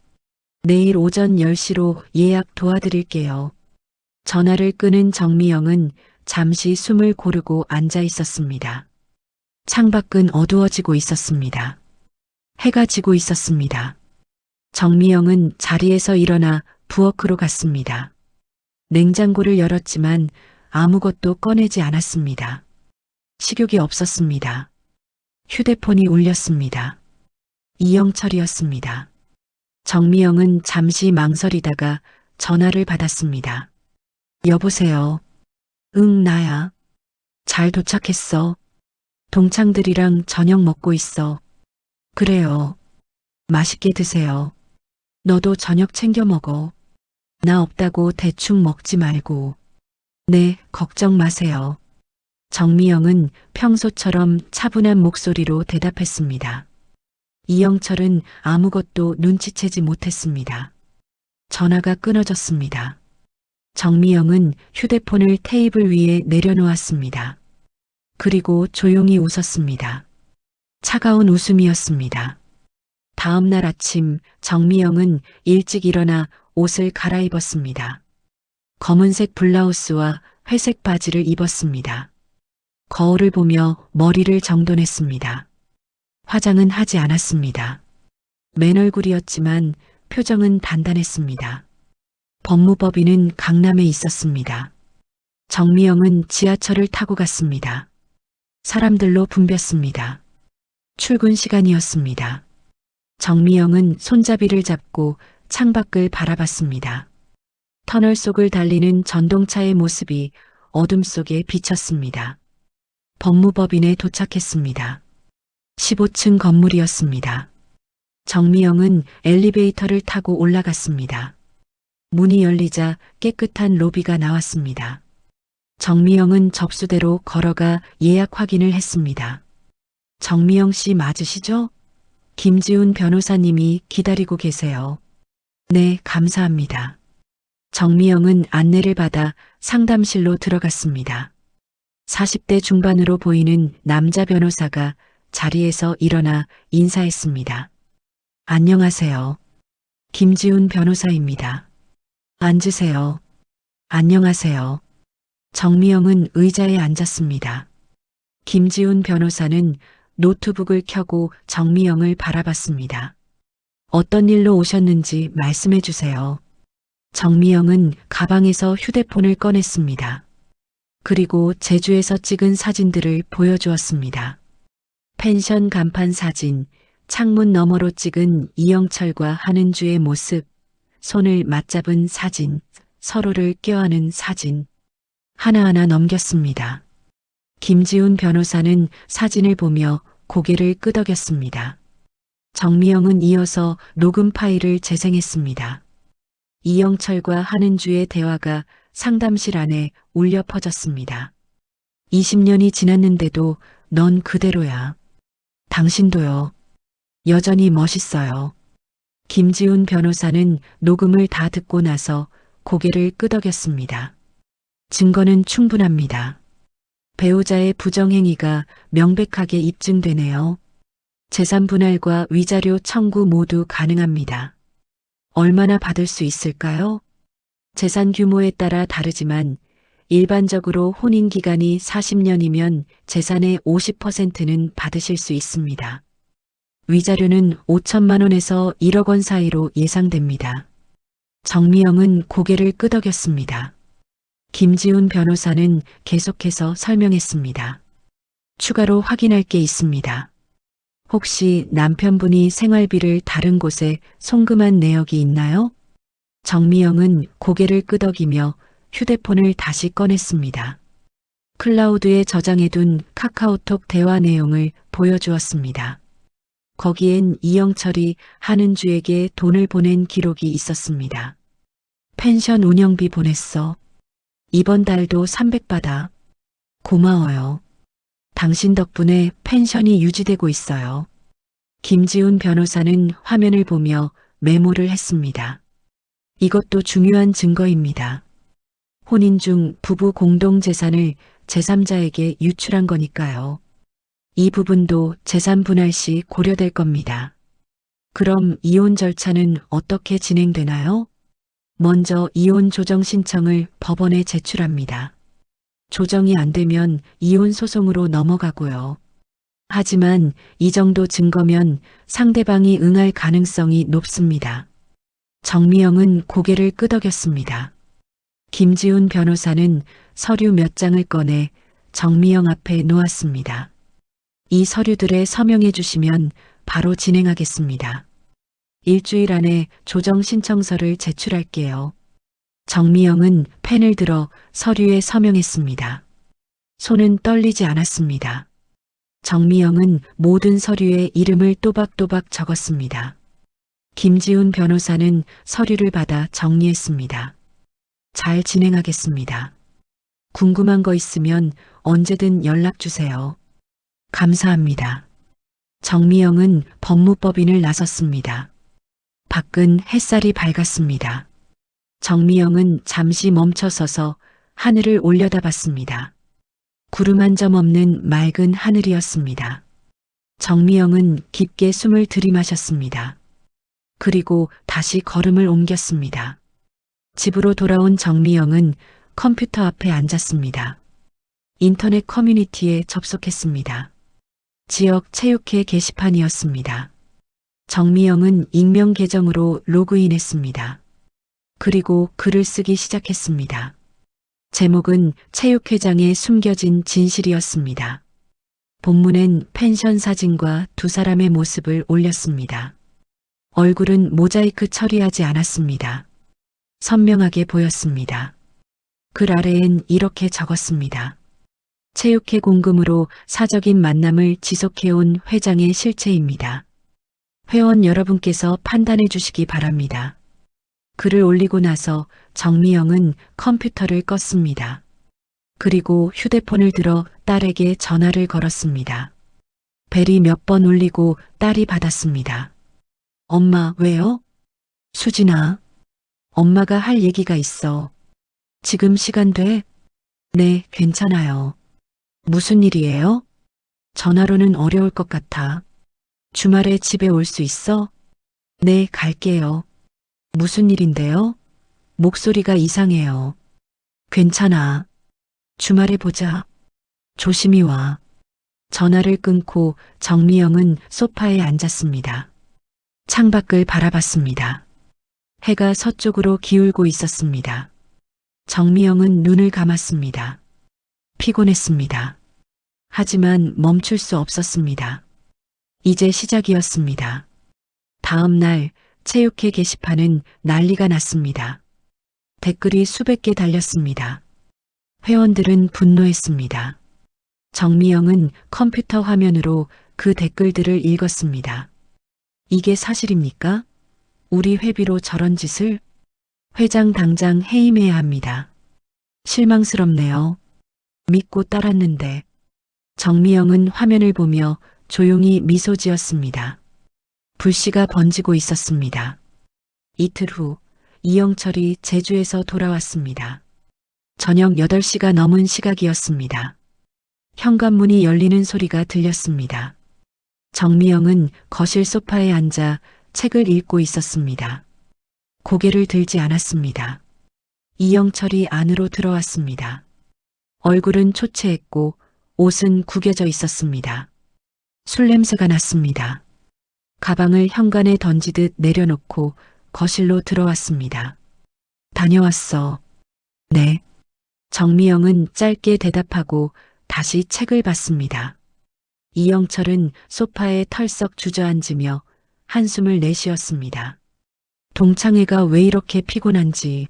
내일 오전 10시로 예약 도와드릴게요. 전화를 끄는 정미영은 잠시 숨을 고르고 앉아 있었습니다. 창밖은 어두워지고 있었습니다. 해가 지고 있었습니다. 정미영은 자리에서 일어나 부엌으로 갔습니다. 냉장고를 열었지만 아무것도 꺼내지 않았습니다. 식욕이 없었습니다. 휴대폰이 울렸습니다. 이영철이었습니다. 정미영은 잠시 망설이다가 전화를 받았습니다. 여보세요. 응, 나야. 잘 도착했어. 동창들이랑 저녁 먹고 있어. 그래요. 맛있게 드세요. 너도 저녁 챙겨 먹어. 나 없다고 대충 먹지 말고. 네, 걱정 마세요. 정미영은 평소처럼 차분한 목소리로 대답했습니다. 이영철은 아무것도 눈치채지 못했습니다. 전화가 끊어졌습니다. 정미영은 휴대폰을 테이블 위에 내려놓았습니다. 그리고 조용히 웃었습니다. 차가운 웃음이었습니다. 다음 날 아침 정미영은 일찍 일어나 옷을 갈아입었습니다. 검은색 블라우스와 회색 바지를 입었습니다. 거울을 보며 머리를 정돈했습니다. 화장은 하지 않았습니다. 맨 얼굴이었지만 표정은 단단했습니다. 법무법인은 강남에 있었습니다. 정미영은 지하철을 타고 갔습니다. 사람들로 붐볐습니다. 출근 시간이었습니다. 정미영은 손잡이를 잡고 창밖을 바라봤습니다. 터널 속을 달리는 전동차의 모습이 어둠 속에 비쳤습니다. 법무법인에 도착했습니다. 15층 건물이었습니다. 정미영은 엘리베이터를 타고 올라갔습니다. 문이 열리자 깨끗한 로비가 나왔습니다. 정미영은 접수대로 걸어가 예약 확인을 했습니다. 정미영 씨 맞으시죠? 김지훈 변호사님이 기다리고 계세요. 네, 감사합니다. 정미영은 안내를 받아 상담실로 들어갔습니다. 40대 중반으로 보이는 남자 변호사가 자리에서 일어나 인사했습니다. 안녕하세요. 김지훈 변호사입니다. 앉으세요. 안녕하세요. 정미영은 의자에 앉았습니다. 김지훈 변호사는 노트북을 켜고 정미영을 바라봤습니다. 어떤 일로 오셨는지 말씀해 주세요. 정미영은 가방에서 휴대폰을 꺼냈습니다. 그리고 제주에서 찍은 사진들을 보여주었습니다. 펜션 간판 사진, 창문 너머로 찍은 이영철과 한은주의 모습, 손을 맞잡은 사진, 서로를 껴안은 사진. 하나하나 넘겼습니다. 김지훈 변호사는 사진을 보며 고개를 끄덕였습니다. 정미영은 이어서 녹음 파일을 재생했습니다. 이영철과 한은주의 대화가 상담실 안에 울려 퍼졌습니다. 20년이 지났는데도 넌 그대로야. 당신도요. 여전히 멋있어요. 김지훈 변호사는 녹음을 다 듣고 나서 고개를 끄덕였습니다. 증거는 충분합니다. 배우자의 부정행위가 명백하게 입증되네요. 재산 분할과 위자료 청구 모두 가능합니다. 얼마나 받을 수 있을까요? 재산 규모에 따라 다르지만 일반적으로 혼인 기간이 40년이면 재산의 50%는 받으실 수 있습니다. 위자료는 5천만 원에서 1억 원 사이로 예상됩니다. 정미영은 고개를 끄덕였습니다. 김지훈 변호사는 계속해서 설명했습니다. 추가로 확인할 게 있습니다. 혹시 남편분이 생활비를 다른 곳에 송금한 내역이 있나요? 정미영은 고개를 끄덕이며 휴대폰을 다시 꺼냈습니다. 클라우드에 저장해둔 카카오톡 대화 내용을 보여주었습니다. 거기엔 이영철이 한은주에게 돈을 보낸 기록이 있었습니다. 펜션 운영비 보냈어. 이번 달도 300 받아. 고마워요. 당신 덕분에 펜션이 유지되고 있어요. 김지훈 변호사는 화면을 보며 메모를 했습니다. 이것도 중요한 증거입니다. 혼인 중 부부 공동 재산을 제3자에게 유출한 거니까요. 이 부분도 재산 분할 시 고려될 겁니다. 그럼 이혼 절차는 어떻게 진행되나요? 먼저 이혼 조정 신청을 법원에 제출합니다. 조정이 안 되면 이혼 소송으로 넘어가고요. 하지만 이 정도 증거면 상대방이 응할 가능성이 높습니다. 정미영은 고개를 끄덕였습니다. 김지훈 변호사는 서류 몇 장을 꺼내 정미영 앞에 놓았습니다. 이 서류들에 서명해 주시면 바로 진행하겠습니다. 일주일 안에 조정 신청서를 제출할게요. 정미영은 펜을 들어 서류에 서명했습니다. 손은 떨리지 않았습니다. 정미영은 모든 서류에 이름을 또박또박 적었습니다. 김지훈 변호사는 서류를 받아 정리했습니다. 잘 진행하겠습니다. 궁금한 거 있으면 언제든 연락 주세요. 감사합니다. 정미영은 법무법인을 나섰습니다. 밖은 햇살이 밝았습니다. 정미영은 잠시 멈춰서서 하늘을 올려다봤습니다. 구름 한 점 없는 맑은 하늘이었습니다. 정미영은 깊게 숨을 들이마셨습니다. 그리고 다시 걸음을 옮겼습니다. 집으로 돌아온 정미영은 컴퓨터 앞에 앉았습니다. 인터넷 커뮤니티에 접속했습니다. 지역 체육회 게시판이었습니다. 정미영은 익명 계정으로 로그인했습니다. 그리고 글을 쓰기 시작했습니다. 제목은 체육회장에 숨겨진 진실이었습니다. 본문엔 펜션 사진과 두 사람의 모습을 올렸습니다. 얼굴은 모자이크 처리하지 않았습니다. 선명하게 보였습니다. 글 아래엔 이렇게 적었습니다. 체육회 공금으로 사적인 만남을 지속해온 회장의 실체입니다. 회원 여러분께서 판단해 주시기 바랍니다. 글을 올리고 나서 정미영은 컴퓨터를 껐습니다. 그리고 휴대폰을 들어 딸에게 전화를 걸었습니다. 벨이 몇 번 울리고 딸이 받았습니다. 엄마, 왜요? 수진아, 엄마가 할 얘기가 있어. 지금 시간 돼? 네, 괜찮아요. 무슨 일이에요? 전화로는 어려울 것 같아. 주말에 집에 올 수 있어? 네, 갈게요. 무슨 일인데요? 목소리가 이상해요. 괜찮아. 주말에 보자. 조심히 와. 전화를 끊고 정미영은 소파에 앉았습니다. 창밖을 바라봤습니다. 해가 서쪽으로 기울고 있었습니다. 정미영은 눈을 감았습니다. 피곤했습니다. 하지만 멈출 수 없었습니다. 이제 시작이었습니다. 다음 날 체육회 게시판은 난리가 났습니다. 댓글이 수백 개 달렸습니다. 회원들은 분노했습니다. 정미영은 컴퓨터 화면으로 그 댓글들을 읽었습니다. 이게 사실입니까? 우리 회비로 저런 짓을? 회장 당장 해임해야 합니다. 실망스럽네요. 믿고 따랐는데. 정미영은 화면을 보며 조용히 미소 지었습니다. 불씨가 번지고 있었습니다. 이틀 후 이영철이 제주에서 돌아왔습니다. 저녁 8시가 넘은 시각이었습니다. 현관문이 열리는 소리가 들렸습니다. 정미영은 거실 소파에 앉아 책을 읽고 있었습니다. 고개를 들지 않았습니다. 이영철이 안으로 들어왔습니다. 얼굴은 초췌했고 옷은 구겨져 있었습니다. 술 냄새가 났습니다. 가방을 현관에 던지듯 내려놓고 거실로 들어왔습니다. 다녀왔어. 네. 정미영은 짧게 대답하고 다시 책을 봤습니다. 이영철은 소파에 털썩 주저앉으며 한숨을 내쉬었습니다. 동창회가 왜 이렇게 피곤한지.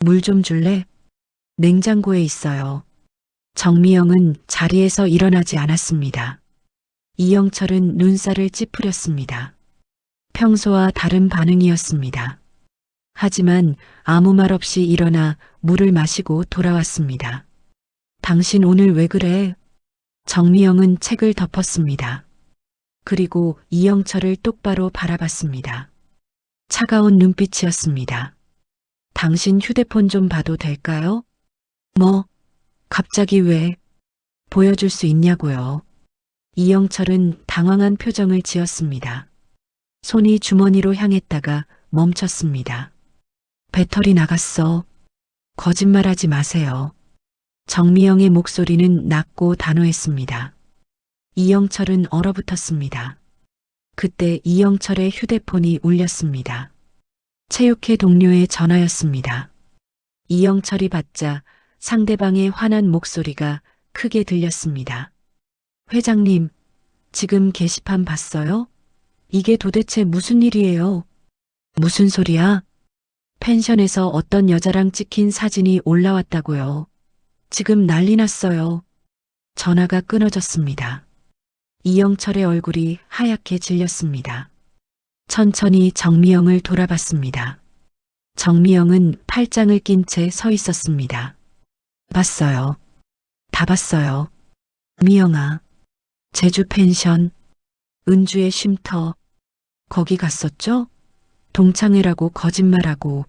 물 좀 줄래? 냉장고에 있어요. 정미영은 자리에서 일어나지 않았습니다. 이영철은 눈살을 찌푸렸습니다. 평소와 다른 반응이었습니다. 하지만 아무 말 없이 일어나 물을 마시고 돌아왔습니다. 당신 오늘 왜 그래? 정미영은 책을 덮었습니다. 그리고 이영철을 똑바로 바라봤습니다. 차가운 눈빛이었습니다. 당신 휴대폰 좀 봐도 될까요? 뭐? 갑자기 왜? 보여줄 수 있냐고요. 이영철은 당황한 표정을 지었습니다. 손이 주머니로 향했다가 멈췄습니다. 배터리 나갔어. 거짓말하지 마세요. 정미영의 목소리는 낮고 단호했습니다. 이영철은 얼어붙었습니다. 그때 이영철의 휴대폰이 울렸습니다. 체육회 동료의 전화였습니다. 이영철이 받자 상대방의 화난 목소리가 크게 들렸습니다. 회장님, 지금 게시판 봤어요? 이게 도대체 무슨 일이에요? 무슨 소리야? 펜션에서 어떤 여자랑 찍힌 사진이 올라왔다고요. 지금 난리 났어요. 전화가 끊어졌습니다. 이영철의 얼굴이 하얗게 질렸습니다. 천천히 정미영을 돌아봤습니다. 정미영은 팔짱을 낀 채 서 있었습니다. 봤어요. 다 봤어요. 미영아, 제주 펜션, 은주의 쉼터, 거기 갔었죠? 동창회라고 거짓말하고.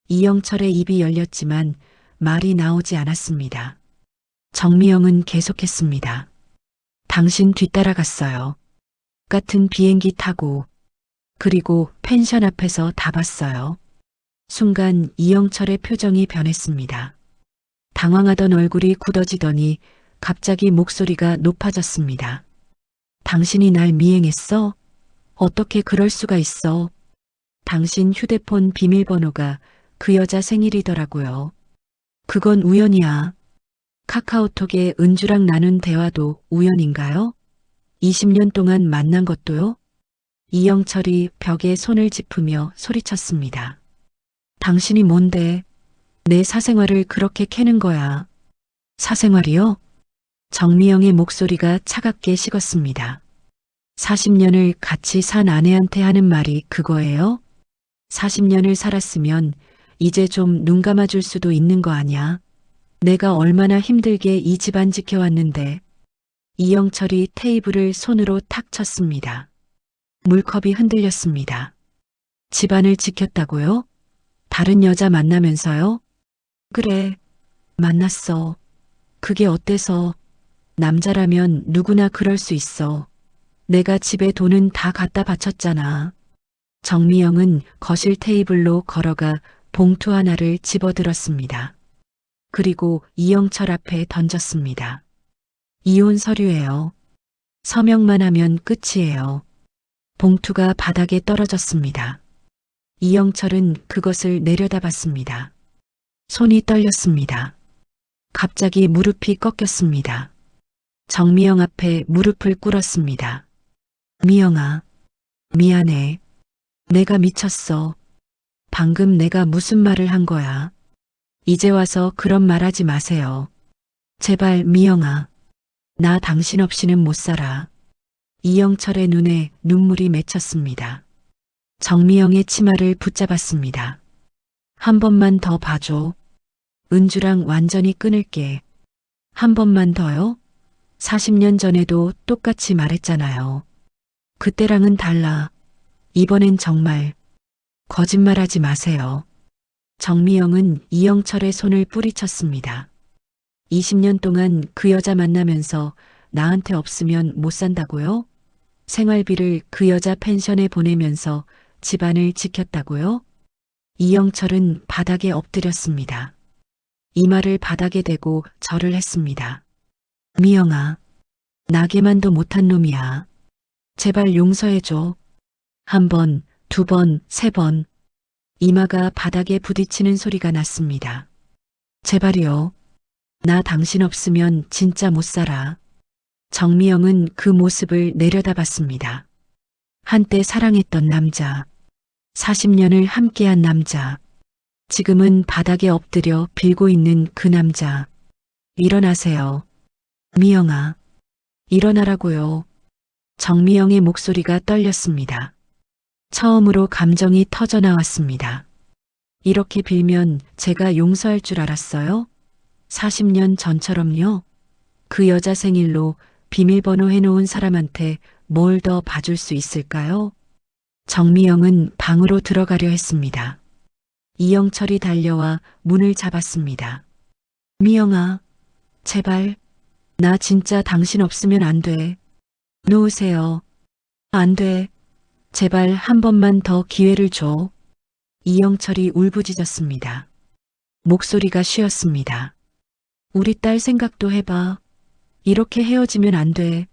이영철의 입이 열렸지만 말이 나오지 않았습니다. 정미영은 계속했습니다. 당신 뒤따라갔어요. 같은 비행기 타고. 그리고 펜션 앞에서 다 봤어요. 순간 이영철의 표정이 변했습니다. 당황하던 얼굴이 굳어지더니 갑자기 목소리가 높아졌습니다. 당신이 날 미행했어? 어떻게 그럴 수가 있어? 당신 휴대폰 비밀번호가 그 여자 생일이더라고요. 그건 우연이야. 카카오톡에 은주랑 나눈 대화도 우연인가요? 20년 동안 만난 것도요? 이영철이 벽에 손을 짚으며 소리쳤습니다. 당신이 뭔데? 내 사생활을 그렇게 캐는 거야. 사생활이요? 정미영의 목소리가 차갑게 식었습니다. 40년을 같이 산 아내한테 하는 말이 그거예요? 40년을 살았으면 이제 좀 눈 감아줄 수도 있는 거 아냐? 내가 얼마나 힘들게 이 집안 지켜왔는데. 이영철이 테이블을 손으로 탁 쳤습니다. 물컵이 흔들렸습니다. 집안을 지켰다고요? 다른 여자 만나면서요? 그래, 만났어. 그게 어때서? 남자라면 누구나 그럴 수 있어. 내가 집에 돈은 다 갖다 바쳤잖아. 정미영은 거실 테이블로 걸어가 봉투 하나를 집어들었습니다. 그리고 이영철 앞에 던졌습니다. 이혼 서류예요. 서명만 하면 끝이에요. 봉투가 바닥에 떨어졌습니다. 이영철은 그것을 내려다봤습니다. 손이 떨렸습니다. 갑자기 무릎이 꺾였습니다. 정미영 앞에 무릎을 꿇었습니다. 미영아, 미안해. 내가 미쳤어. 방금 내가 무슨 말을 한 거야? 이제 와서 그런 말 하지 마세요. 제발 미영아. 나 당신 없이는 못 살아. 이영철의 눈에 눈물이 맺혔습니다. 정미영의 치마를 붙잡았습니다. 한 번만 더 봐줘. 은주랑 완전히 끊을게. 한 번만 더요? 40년 전에도 똑같이 말했잖아요. 그때랑은 달라. 이번엔 정말. 거짓말하지 마세요. 정미영은 이영철의 손을 뿌리쳤습니다. 20년 동안 그 여자 만나면서 나한테 없으면 못 산다고요? 생활비를 그 여자 펜션에 보내면서 집안을 지켰다고요? 이영철은 바닥에 엎드렸습니다. 이마를 바닥에 대고 절을 했습니다. 미영아, 나게만도 못한 놈이야. 제발 용서해줘. 한 번, 두 번, 세 번. 이마가 바닥에 부딪히는 소리가 났습니다. 제발이요. 나 당신 없으면 진짜 못 살아. 정미영은 그 모습을 내려다봤습니다. 한때 사랑했던 남자, 40년을 함께한 남자, 지금은 바닥에 엎드려 빌고 있는 그 남자. 일어나세요. 미영아, 일어나라고요. 정미영의 목소리가 떨렸습니다. 처음으로 감정이 터져 나왔습니다. 이렇게 빌면 제가 용서할 줄 알았어요? 40년 전처럼요? 그 여자 생일로 비밀번호 해놓은 사람한테 뭘 더 봐줄 수 있을까요? 정미영은 방으로 들어가려 했습니다. 이영철이 달려와 문을 잡았습니다. 미영아, 제발. 나 진짜 당신 없으면 안 돼. 놓으세요. 안 돼. 제발 한 번만 더 기회를 줘. 이영철이 울부짖었습니다. 목소리가 쉬었습니다. 우리 딸 생각도 해봐. 이렇게 헤어지면 안 돼.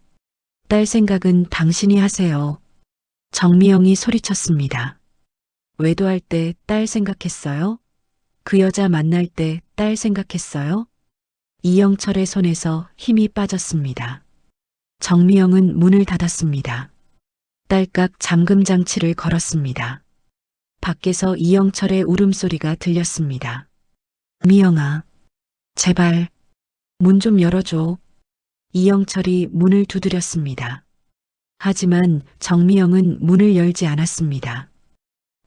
딸 생각은 당신이 하세요. 정미영이 소리쳤습니다. 외도할 때 딸 생각했어요? 그 여자 만날 때 딸 생각했어요? 이영철의 손에서 힘이 빠졌습니다. 정미영은 문을 닫았습니다. 딸깍 잠금 장치를 걸었습니다. 밖에서 이영철의 울음소리가 들렸습니다. 미영아, 제발 문 좀 열어줘. 이영철이 문을 두드렸습니다. 하지만 정미영은 문을 열지 않았습니다.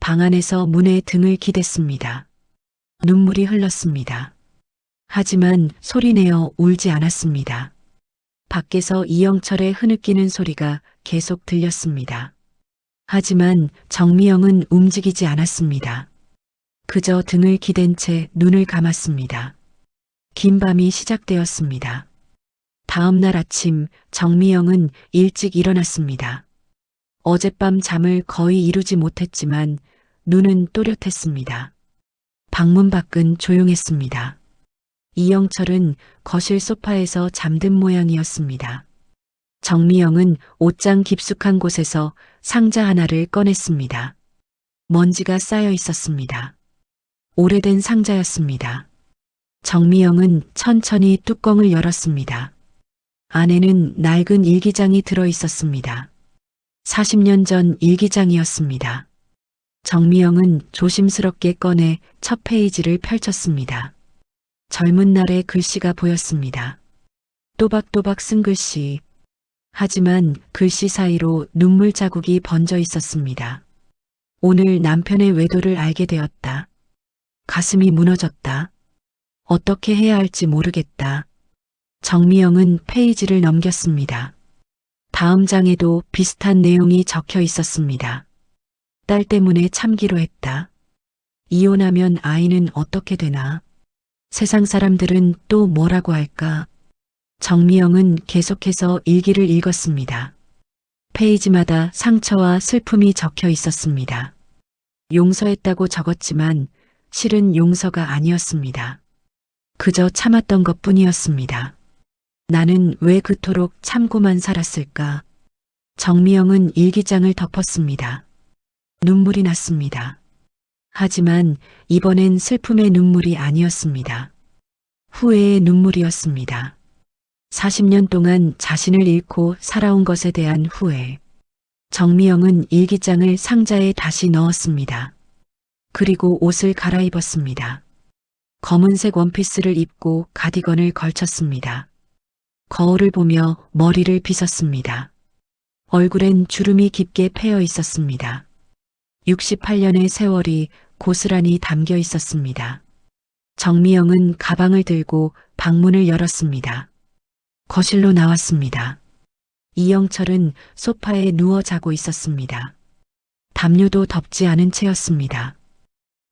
방 안에서 문에 등을 기댔습니다. 눈물이 흘렀습니다. 하지만 소리내어 울지 않았습니다. 밖에서 이영철의 흐느끼는 소리가 계속 들렸습니다. 하지만 정미영은 움직이지 않았습니다. 그저 등을 기댄 채 눈을 감았습니다. 긴 밤이 시작되었습니다. 다음 날 아침 정미영은 일찍 일어났습니다. 어젯밤 잠을 거의 이루지 못했지만 눈은 또렷했습니다. 방문 밖은 조용했습니다. 이영철은 거실 소파에서 잠든 모양이었습니다. 정미영은 옷장 깊숙한 곳에서 상자 하나를 꺼냈습니다. 먼지가 쌓여 있었습니다. 오래된 상자였습니다. 정미영은 천천히 뚜껑을 열었습니다. 안에는 낡은 일기장이 들어 있었습니다. 40년 전 일기장이었습니다. 정미영은 조심스럽게 꺼내 첫 페이지를 펼쳤습니다. 젊은 날의 글씨가 보였습니다. 또박또박 쓴 글씨. 하지만 글씨 사이로 눈물 자국이 번져 있었습니다. 오늘 남편의 외도를 알게 되었다. 가슴이 무너졌다. 어떻게 해야 할지 모르겠다. 정미영은 페이지를 넘겼습니다. 다음 장에도 비슷한 내용이 적혀 있었습니다. 딸 때문에 참기로 했다. 이혼하면 아이는 어떻게 되나? 세상 사람들은 또 뭐라고 할까? 정미영은 계속해서 일기를 읽었습니다. 페이지마다 상처와 슬픔이 적혀 있었습니다. 용서했다고 적었지만 실은 용서가 아니었습니다. 그저 참았던 것 뿐이었습니다. 나는 왜 그토록 참고만 살았을까? 정미영은 일기장을 덮었습니다. 눈물이 났습니다. 하지만 이번엔 슬픔의 눈물이 아니었습니다. 후회의 눈물이었습니다. 40년 동안 자신을 잃고 살아온 것에 대한 후회. 정미영은 일기장을 상자에 다시 넣었습니다. 그리고 옷을 갈아입었습니다. 검은색 원피스를 입고 가디건을 걸쳤습니다. 거울을 보며 머리를 빗었습니다. 얼굴엔 주름이 깊게 패여 있었습니다. 68년의 세월이 고스란히 담겨 있었습니다. 정미영은 가방을 들고 방문을 열었습니다. 거실로 나왔습니다. 이영철은 소파에 누워 자고 있었습니다. 담요도 덮지 않은 채였습니다.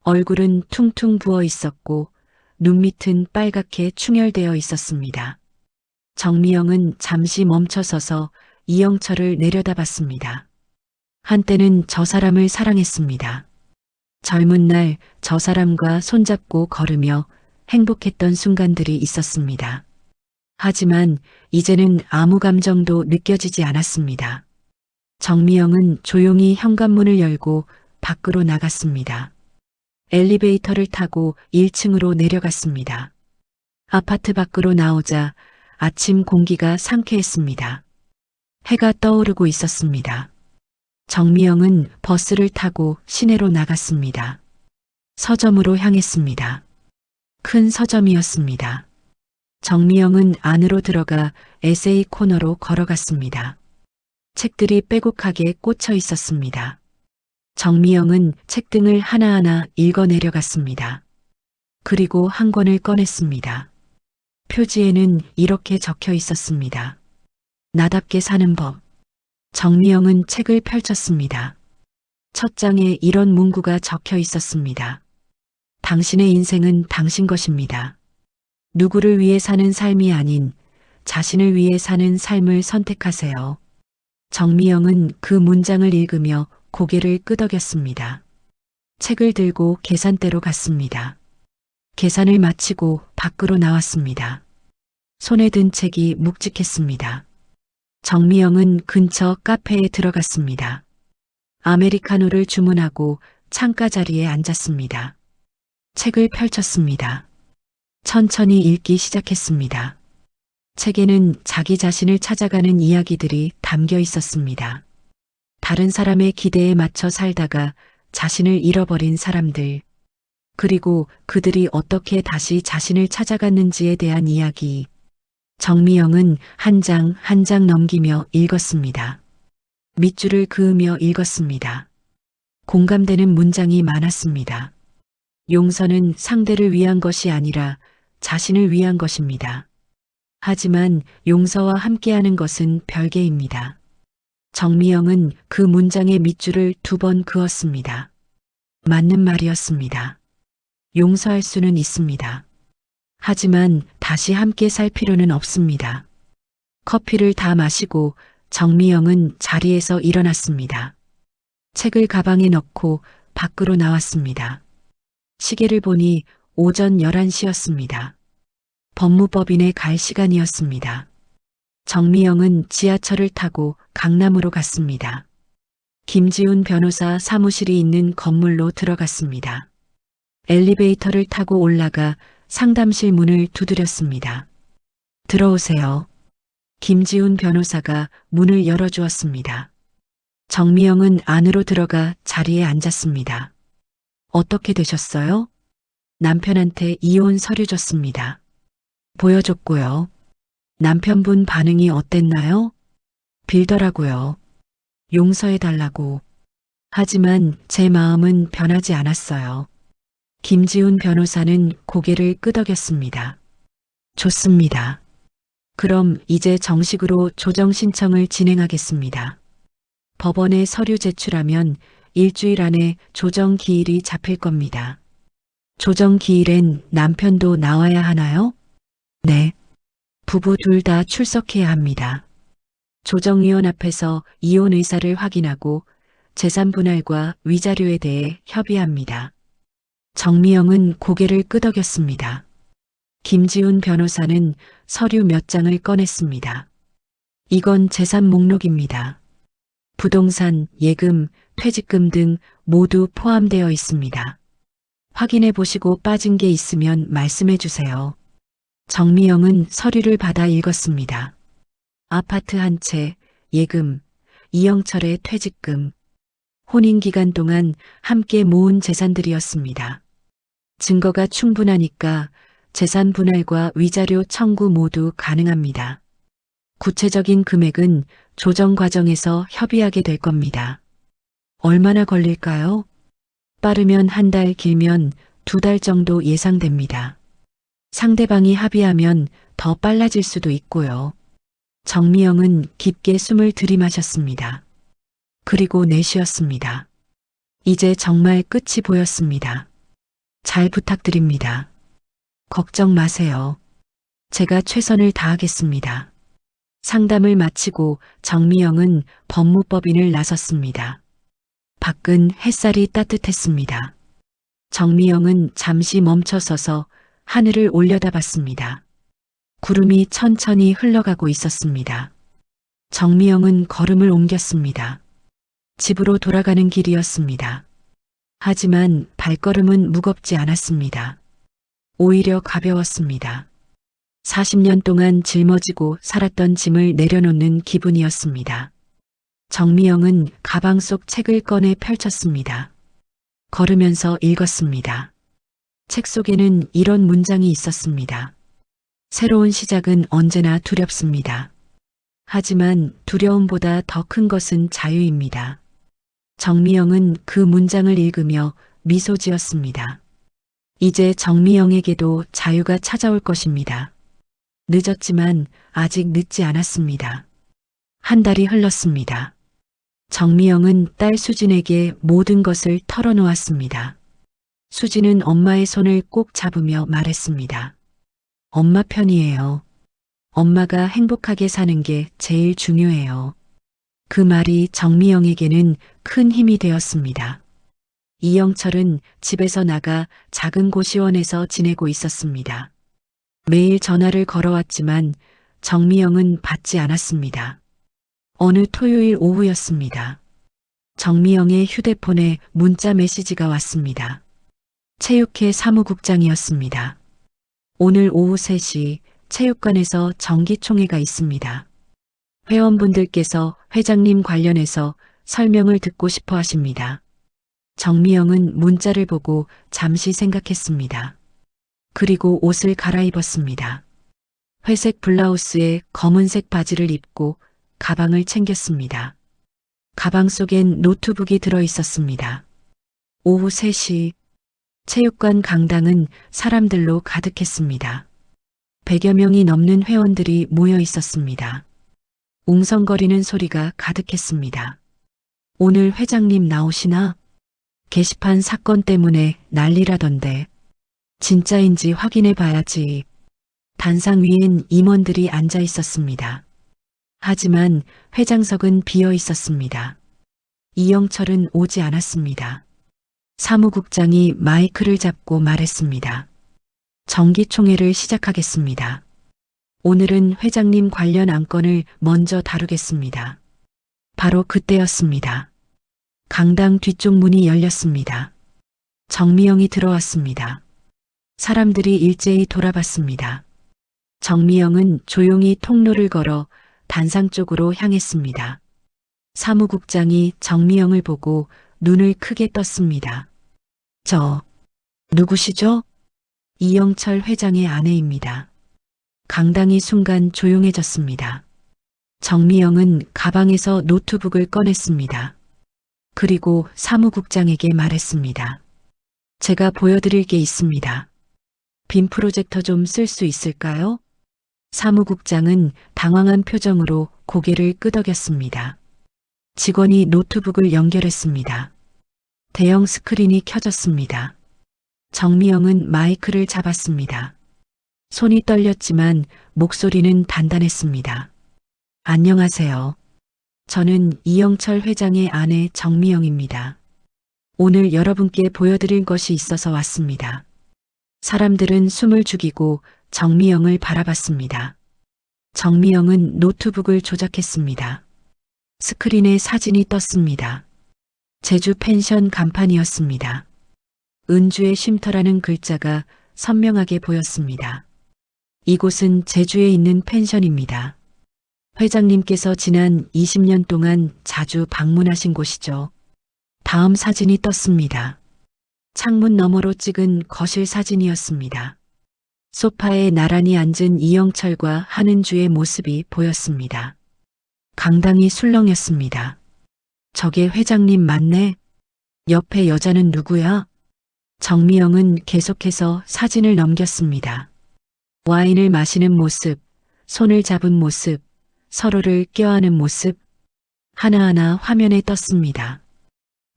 얼굴은 퉁퉁 부어 있었고 눈밑은 빨갛게 충혈되어 있었습니다. 정미영은 잠시 멈춰서서 이영철을 내려다봤습니다. 한때는 저 사람을 사랑했습니다. 젊은 날 저 사람과 손잡고 걸으며 행복했던 순간들이 있었습니다. 하지만 이제는 아무 감정도 느껴지지 않았습니다. 정미영은 조용히 현관문을 열고 밖으로 나갔습니다. 엘리베이터를 타고 1층으로 내려갔습니다. 아파트 밖으로 나오자 아침 공기가 상쾌했습니다. 해가 떠오르고 있었습니다. 정미영은 버스를 타고 시내로 나갔습니다. 서점으로 향했습니다. 큰 서점이었습니다. 정미영은 안으로 들어가 에세이 코너로 걸어갔습니다. 책들이 빼곡하게 꽂혀 있었습니다. 정미영은 책등을 하나하나 읽어 내려갔습니다. 그리고 한 권을 꺼냈습니다. 표지에는 이렇게 적혀 있었습니다. 나답게 사는 법. 정미영은 책을 펼쳤습니다. 첫 장에 이런 문구가 적혀 있었습니다. 당신의 인생은 당신 것입니다. 누구를 위해 사는 삶이 아닌 자신을 위해 사는 삶을 선택하세요. 정미영은 그 문장을 읽으며 고개를 끄덕였습니다. 책을 들고 계산대로 갔습니다. 계산을 마치고 밖으로 나왔습니다. 손에 든 책이 묵직했습니다. 정미영은 근처 카페에 들어갔습니다. 아메리카노를 주문하고 창가 자리에 앉았습니다. 책을 펼쳤습니다. 천천히 읽기 시작했습니다. 책에는 자기 자신을 찾아가는 이야기들이 담겨 있었습니다. 다른 사람의 기대에 맞춰 살다가 자신을 잃어버린 사람들, 그리고 그들이 어떻게 다시 자신을 찾아갔는지에 대한 이야기. 정미영은 한 장 한 장 넘기며 읽었습니다. 밑줄을 그으며 읽었습니다. 공감되는 문장이 많았습니다. 용서는 상대를 위한 것이 아니라 자신을 위한 것입니다. 하지만 용서와 함께하는 것은 별개입니다. 정미영은 그 문장의 밑줄을 2번 그었습니다. 맞는 말이었습니다. 용서할 수는 있습니다. 하지만 다시 함께 살 필요는 없습니다. 커피를 다 마시고 정미영은 자리에서 일어났습니다. 책을 가방에 넣고 밖으로 나왔습니다. 시계를 보니 오전 11시였습니다. 법무법인에 갈 시간이었습니다. 정미영은 지하철을 타고 강남으로 갔습니다. 김지훈 변호사 사무실이 있는 건물로 들어갔습니다. 엘리베이터를 타고 올라가 상담실 문을 두드렸습니다. 들어오세요. 김지훈 변호사가 문을 열어주었습니다. 정미영은 안으로 들어가 자리에 앉았습니다. 어떻게 되셨어요? 남편한테 이혼 서류 줬습니다. 보여줬고요. 남편분 반응이 어땠나요? 빌더라고요. 용서해달라고. 하지만 제 마음은 변하지 않았어요. 김지훈 변호사는 고개를 끄덕였습니다. 좋습니다. 그럼 이제 정식으로 조정 신청을 진행하겠습니다. 법원에 서류 제출하면 일주일 안에 조정 기일이 잡힐 겁니다. 조정 기일엔 남편도 나와야 하나요? 네. 부부 둘 다 출석해야 합니다. 조정위원 앞에서 이혼 의사를 확인하고 재산 분할과 위자료에 대해 협의합니다. 정미영은 고개를 끄덕였습니다. 김지훈 변호사는 서류 몇 장을 꺼냈습니다. 이건 재산 목록입니다. 부동산, 예금, 퇴직금 등 모두 포함되어 있습니다. 확인해 보시고 빠진 게 있으면 말씀해 주세요. 정미영은 서류를 받아 읽었습니다. 아파트 한 채, 예금, 이영철의 퇴직금, 혼인 기간 동안 함께 모은 재산들이었습니다. 증거가 충분하니까 재산 분할과 위자료 청구 모두 가능합니다. 구체적인 금액은 조정 과정에서 협의하게 될 겁니다. 얼마나 걸릴까요? 빠르면 한 달, 길면 2달 정도 예상됩니다. 상대방이 합의하면 더 빨라질 수도 있고요. 정미영은 깊게 숨을 들이마셨습니다. 그리고 내쉬었습니다. 이제 정말 끝이 보였습니다. 잘 부탁드립니다. 걱정 마세요. 제가 최선을 다하겠습니다. 상담을 마치고 정미영은 법무법인을 나섰습니다. 밖은 햇살이 따뜻했습니다. 정미영은 잠시 멈춰서서 하늘을 올려다봤습니다. 구름이 천천히 흘러가고 있었습니다. 정미영은 걸음을 옮겼습니다. 집으로 돌아가는 길이었습니다. 하지만 발걸음은 무겁지 않았습니다. 오히려 가벼웠습니다. 40년 동안 짊어지고 살았던 짐을 내려놓는 기분이었습니다. 정미영은 가방 속 책을 꺼내 펼쳤습니다. 걸으면서 읽었습니다. 책 속에는 이런 문장이 있었습니다. 새로운 시작은 언제나 두렵습니다. 하지만 두려움보다 더 큰 것은 자유입니다. 정미영은 그 문장을 읽으며 미소 지었습니다. 이제 정미영에게도 자유가 찾아올 것입니다. 늦었지만 아직 늦지 않았습니다. 한 달이 흘렀습니다. 정미영은 딸 수진에게 모든 것을 털어놓았습니다. 수진은 엄마의 손을 꼭 잡으며 말했습니다. 엄마 편이에요. 엄마가 행복하게 사는 게 제일 중요해요. 그 말이 정미영에게는 큰 힘이 되었습니다. 이영철은 집에서 나가 작은 고시원에서 지내고 있었습니다. 매일 전화를 걸어왔지만 정미영은 받지 않았습니다. 어느 토요일 오후였습니다. 정미영의 휴대폰에 문자 메시지가 왔습니다. 체육회 사무국장이었습니다. 오늘 오후 3시 체육관에서 정기총회가 있습니다. 회원분들께서 회장님 관련해서 설명을 듣고 싶어 하십니다. 정미영은 문자를 보고 잠시 생각했습니다. 그리고 옷을 갈아입었습니다. 회색 블라우스에 검은색 바지를 입고 가방을 챙겼습니다. 가방 속엔 노트북이 들어 있었습니다. 오후 3시 체육관 강당은 사람들로 가득했습니다. 100여 명이 넘는 회원들이 모여 있었습니다. 웅성거리는 소리가 가득했습니다. 오늘 회장님 나오시나? 게시판 사건 때문에 난리라던데. 진짜인지 확인해 봐야지. 단상 위엔 임원들이 앉아 있었습니다. 하지만 회장석은 비어 있었습니다. 이영철은 오지 않았습니다. 사무국장이 마이크를 잡고 말했습니다. 정기총회를 시작하겠습니다. 오늘은 회장님 관련 안건을 먼저 다루겠습니다. 바로 그때였습니다. 강당 뒤쪽 문이 열렸습니다. 정미영이 들어왔습니다. 사람들이 일제히 돌아봤습니다. 정미영은 조용히 통로를 걸어 단상 쪽으로 향했습니다. 사무국장이 정미영을 보고 눈을 크게 떴습니다. 누구시죠? 이영철 회장의 아내입니다. 강당이 순간 조용해졌습니다. 정미영은 가방에서 노트북을 꺼냈습니다. 그리고 사무국장에게 말했습니다. 제가 보여드릴 게 있습니다. 빔 프로젝터 좀 쓸 수 있을까요? 사무국장은 당황한 표정으로 고개를 끄덕였습니다. 직원이 노트북을 연결했습니다. 대형 스크린이 켜졌습니다. 정미영은 마이크를 잡았습니다. 손이 떨렸지만 목소리는 단단했습니다. 안녕하세요. 저는 이영철 회장의 아내 정미영입니다. 오늘 여러분께 보여드릴 것이 있어서 왔습니다. 사람들은 숨을 죽이고 정미영을 바라봤습니다. 정미영은 노트북을 조작했습니다. 스크린에 사진이 떴습니다. 제주 펜션 간판이었습니다. 은주의 쉼터라는 글자가 선명하게 보였습니다. 이곳은 제주에 있는 펜션입니다. 회장님께서 지난 20년 동안 자주 방문하신 곳이죠. 다음 사진이 떴습니다. 창문 너머로 찍은 거실 사진이었습니다. 소파에 나란히 앉은 이영철과 한은주의 모습이 보였습니다. 강당이 술렁였습니다. 저게 회장님 맞네? 옆에 여자는 누구야? 정미영은 계속해서 사진을 넘겼습니다. 와인을 마시는 모습, 손을 잡은 모습, 서로를 껴안은 모습, 하나하나 화면에 떴습니다.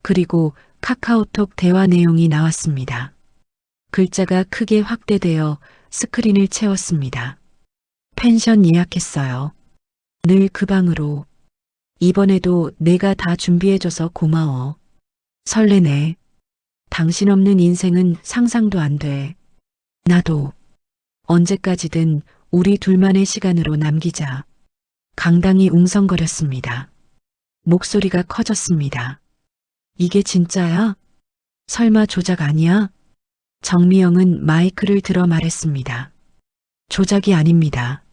그리고 카카오톡 대화 내용이 나왔습니다. 글자가 크게 확대되어 스크린을 채웠습니다. 펜션 예약했어요. 늘 그 방으로. 이번에도 내가 다 준비해줘서 고마워. 설레네. 당신 없는 인생은 상상도 안 돼. 나도. 언제까지든 우리 둘만의 시간으로 남기자. 강당이 웅성거렸습니다. 목소리가 커졌습니다. 이게 진짜야? 설마 조작 아니야? 정미영은 마이크를 들어 말했습니다. 조작이 아닙니다.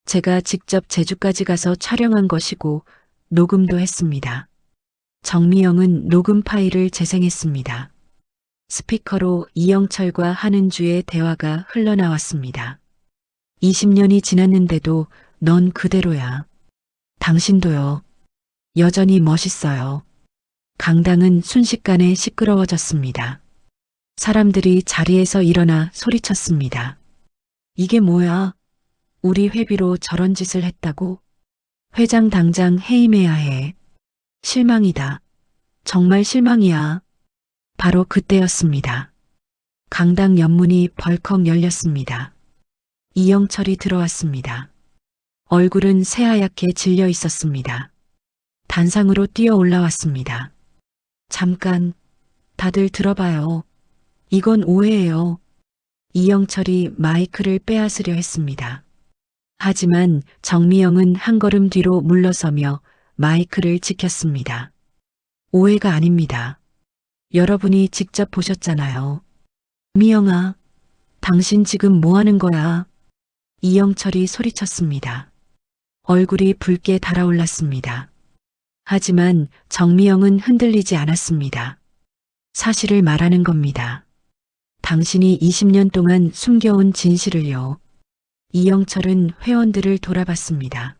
제가 직접 제주까지 가서 촬영한 것이고 녹음도 했습니다. 정미영은 녹음 파일을 재생했습니다. 스피커로 이영철과 한은주의 대화가 흘러나왔습니다. 20년이 지났는데도 넌 그대로야. 당신도요. 여전히 멋있어요. 강당은 순식간에 시끄러워졌습니다. 사람들이 자리에서 일어나 소리쳤습니다. 이게 뭐야? 우리 회비로 저런 짓을 했다고? 회장 당장 해임해야 해. 실망이다. 정말 실망이야. 바로 그때였습니다. 강당 연문이 벌컥 열렸습니다. 이영철이 들어왔습니다. 얼굴은 새하얗게 질려 있었습니다. 단상으로 뛰어 올라왔습니다. 잠깐, 다들 들어봐요. 이건 오해예요. 이영철이 마이크를 빼앗으려 했습니다. 하지만 정미영은 한 걸음 뒤로 물러서며 마이크를 지켰습니다. 오해가 아닙니다. 여러분이 직접 보셨잖아요. 미영아, 당신 지금 뭐 하는 거야? 이영철이 소리쳤습니다. 얼굴이 붉게 달아올랐습니다. 하지만 정미영은 흔들리지 않았습니다. 사실을 말하는 겁니다. 당신이 20년 동안 숨겨온 진실을요. 이영철은 회원들을 돌아봤습니다.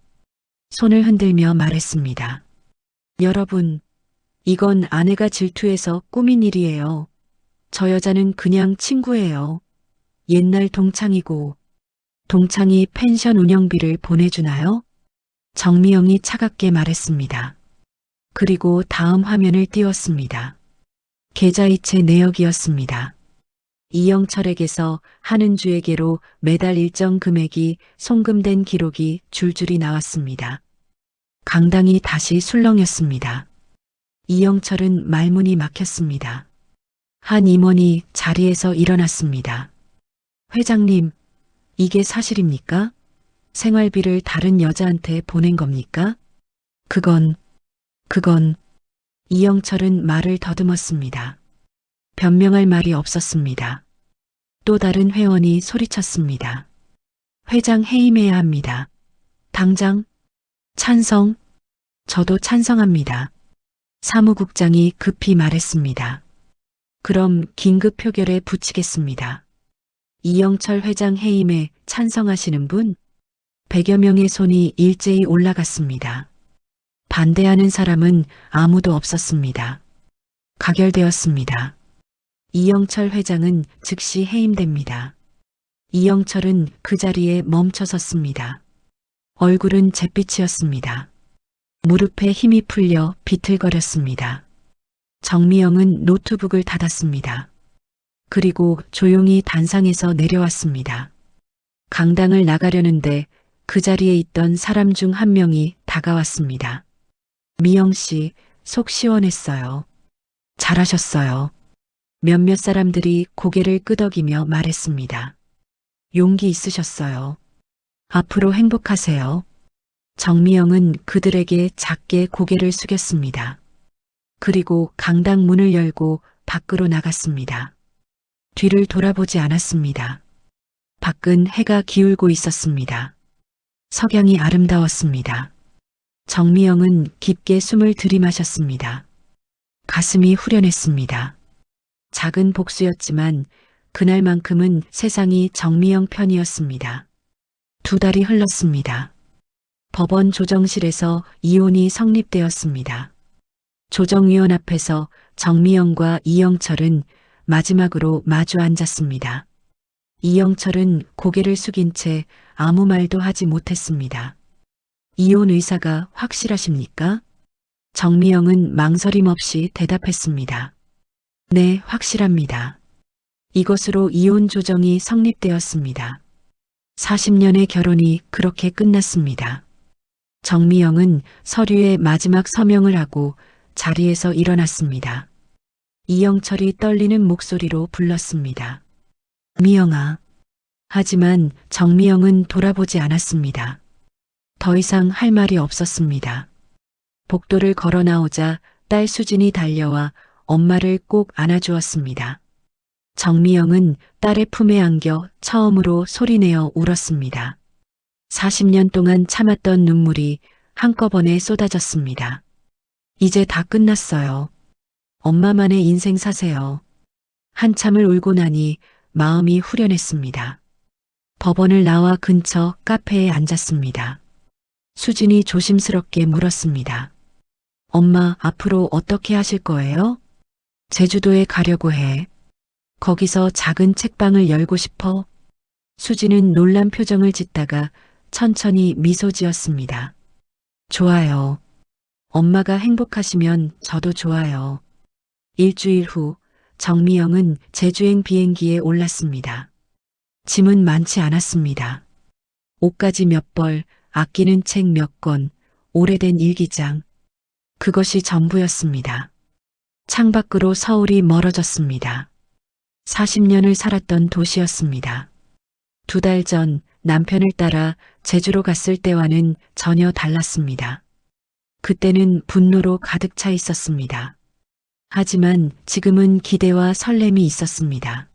손을 흔들며 말했습니다. 여러분, 이건 아내가 질투해서 꾸민 일이에요. 저 여자는 그냥 친구예요. 옛날 동창이고, 동창이 펜션 운영비를 보내주나요? 정미영이 차갑게 말했습니다. 그리고 다음 화면을 띄웠습니다. 계좌이체 내역이었습니다. 이영철에게서 한은주에게로 매달 일정 금액이 송금된 기록이 줄줄이 나왔습니다. 강당이 다시 술렁였습니다. 이영철은 말문이 막혔습니다. 한 임원이 자리에서 일어났습니다. 회장님, 이게 사실입니까? 생활비를 다른 여자한테 보낸 겁니까? 그건 이영철은 말을 더듬었습니다. 변명할 말이 없었습니다. 또 다른 회원이 소리쳤습니다. 회장 해임해야 합니다. 당장 찬성. 저도 찬성합니다. 사무국장이 급히 말했습니다. 그럼 긴급 표결에 붙이겠습니다. 이영철 회장 해임에 찬성하시는 분? 100여 명의 손이 일제히 올라갔습니다. 반대하는 사람은 아무도 없었습니다. 가결되었습니다. 이영철 회장은 즉시 해임됩니다. 이영철은 그 자리에 멈춰 섰습니다. 얼굴은 잿빛이었습니다. 무릎에 힘이 풀려 비틀거렸습니다. 정미영은 노트북을 닫았습니다. 그리고 조용히 단상에서 내려왔습니다. 강당을 나가려는데 그 자리에 있던 사람 중 한 명이 다가왔습니다. 미영 씨, 속 시원했어요. 잘하셨어요. 몇몇 사람들이 고개를 끄덕이며 말했습니다. 용기 있으셨어요. 앞으로 행복하세요. 정미영은 그들에게 작게 고개를 숙였습니다. 그리고 강당 문을 열고 밖으로 나갔습니다. 뒤를 돌아보지 않았습니다. 밖은 해가 기울고 있었습니다. 석양이 아름다웠습니다. 정미영은 깊게 숨을 들이마셨습니다. 가슴이 후련했습니다. 작은 복수였지만 그날만큼은 세상이 정미영 편이었습니다. 2달이 흘렀습니다. 법원 조정실에서 이혼이 성립되었습니다. 조정위원 앞에서 정미영과 이영철은 마지막으로 마주 앉았습니다. 이영철은 고개를 숙인 채 아무 말도 하지 못했습니다. 이혼 의사가 확실하십니까? 정미영은 망설임 없이 대답했습니다. 네, 확실합니다. 이것으로 이혼 조정이 성립되었습니다. 40년의 결혼이 그렇게 끝났습니다. 정미영은 서류에 마지막 서명을 하고 자리에서 일어났습니다. 이영철이 떨리는 목소리로 불렀습니다. 미영아. 하지만 정미영은 돌아보지 않았습니다. 더 이상 할 말이 없었습니다. 복도를 걸어 나오자 딸 수진이 달려와 엄마를 꼭 안아주었습니다. 정미영은 딸의 품에 안겨 처음으로 소리내어 울었습니다. 40년 동안 참았던 눈물이 한꺼번에 쏟아졌습니다. 이제 다 끝났어요. 엄마만의 인생 사세요. 한참을 울고 나니 마음이 후련했습니다. 법원을 나와 근처 카페에 앉았습니다. 수진이 조심스럽게 물었습니다. 엄마, 앞으로 어떻게 하실 거예요? 제주도에 가려고 해. 거기서 작은 책방을 열고 싶어? 수진은 놀란 표정을 짓다가 천천히 미소 지었습니다. 좋아요. 엄마가 행복하시면 저도 좋아요. 일주일 후 정미영은 제주행 비행기에 올랐습니다. 짐은 많지 않았습니다. 옷가지 몇 벌, 아끼는 책 몇 권, 오래된 일기장. 그것이 전부였습니다. 창밖으로 서울이 멀어졌습니다. 40년을 살았던 도시였습니다. 2달 전 남편을 따라 제주로 갔을 때와는 전혀 달랐습니다. 그때는 분노로 가득 차 있었습니다. 하지만 지금은 기대와 설렘이 있었습니다.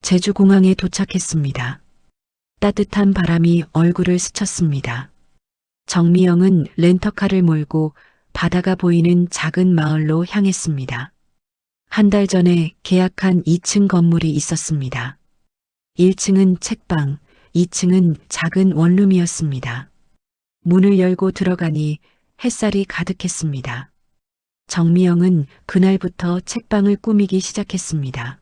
제주공항에 도착했습니다. 따뜻한 바람이 얼굴을 스쳤습니다. 정미영은 렌터카를 몰고 바다가 보이는 작은 마을로 향했습니다. 한 달 전에 계약한 2층 건물이 있었습니다. 1층은 책방, 2층은 작은 원룸이었습니다. 문을 열고 들어가니 햇살이 가득했습니다. 정미영은 그날부터 책방을 꾸미기 시작했습니다.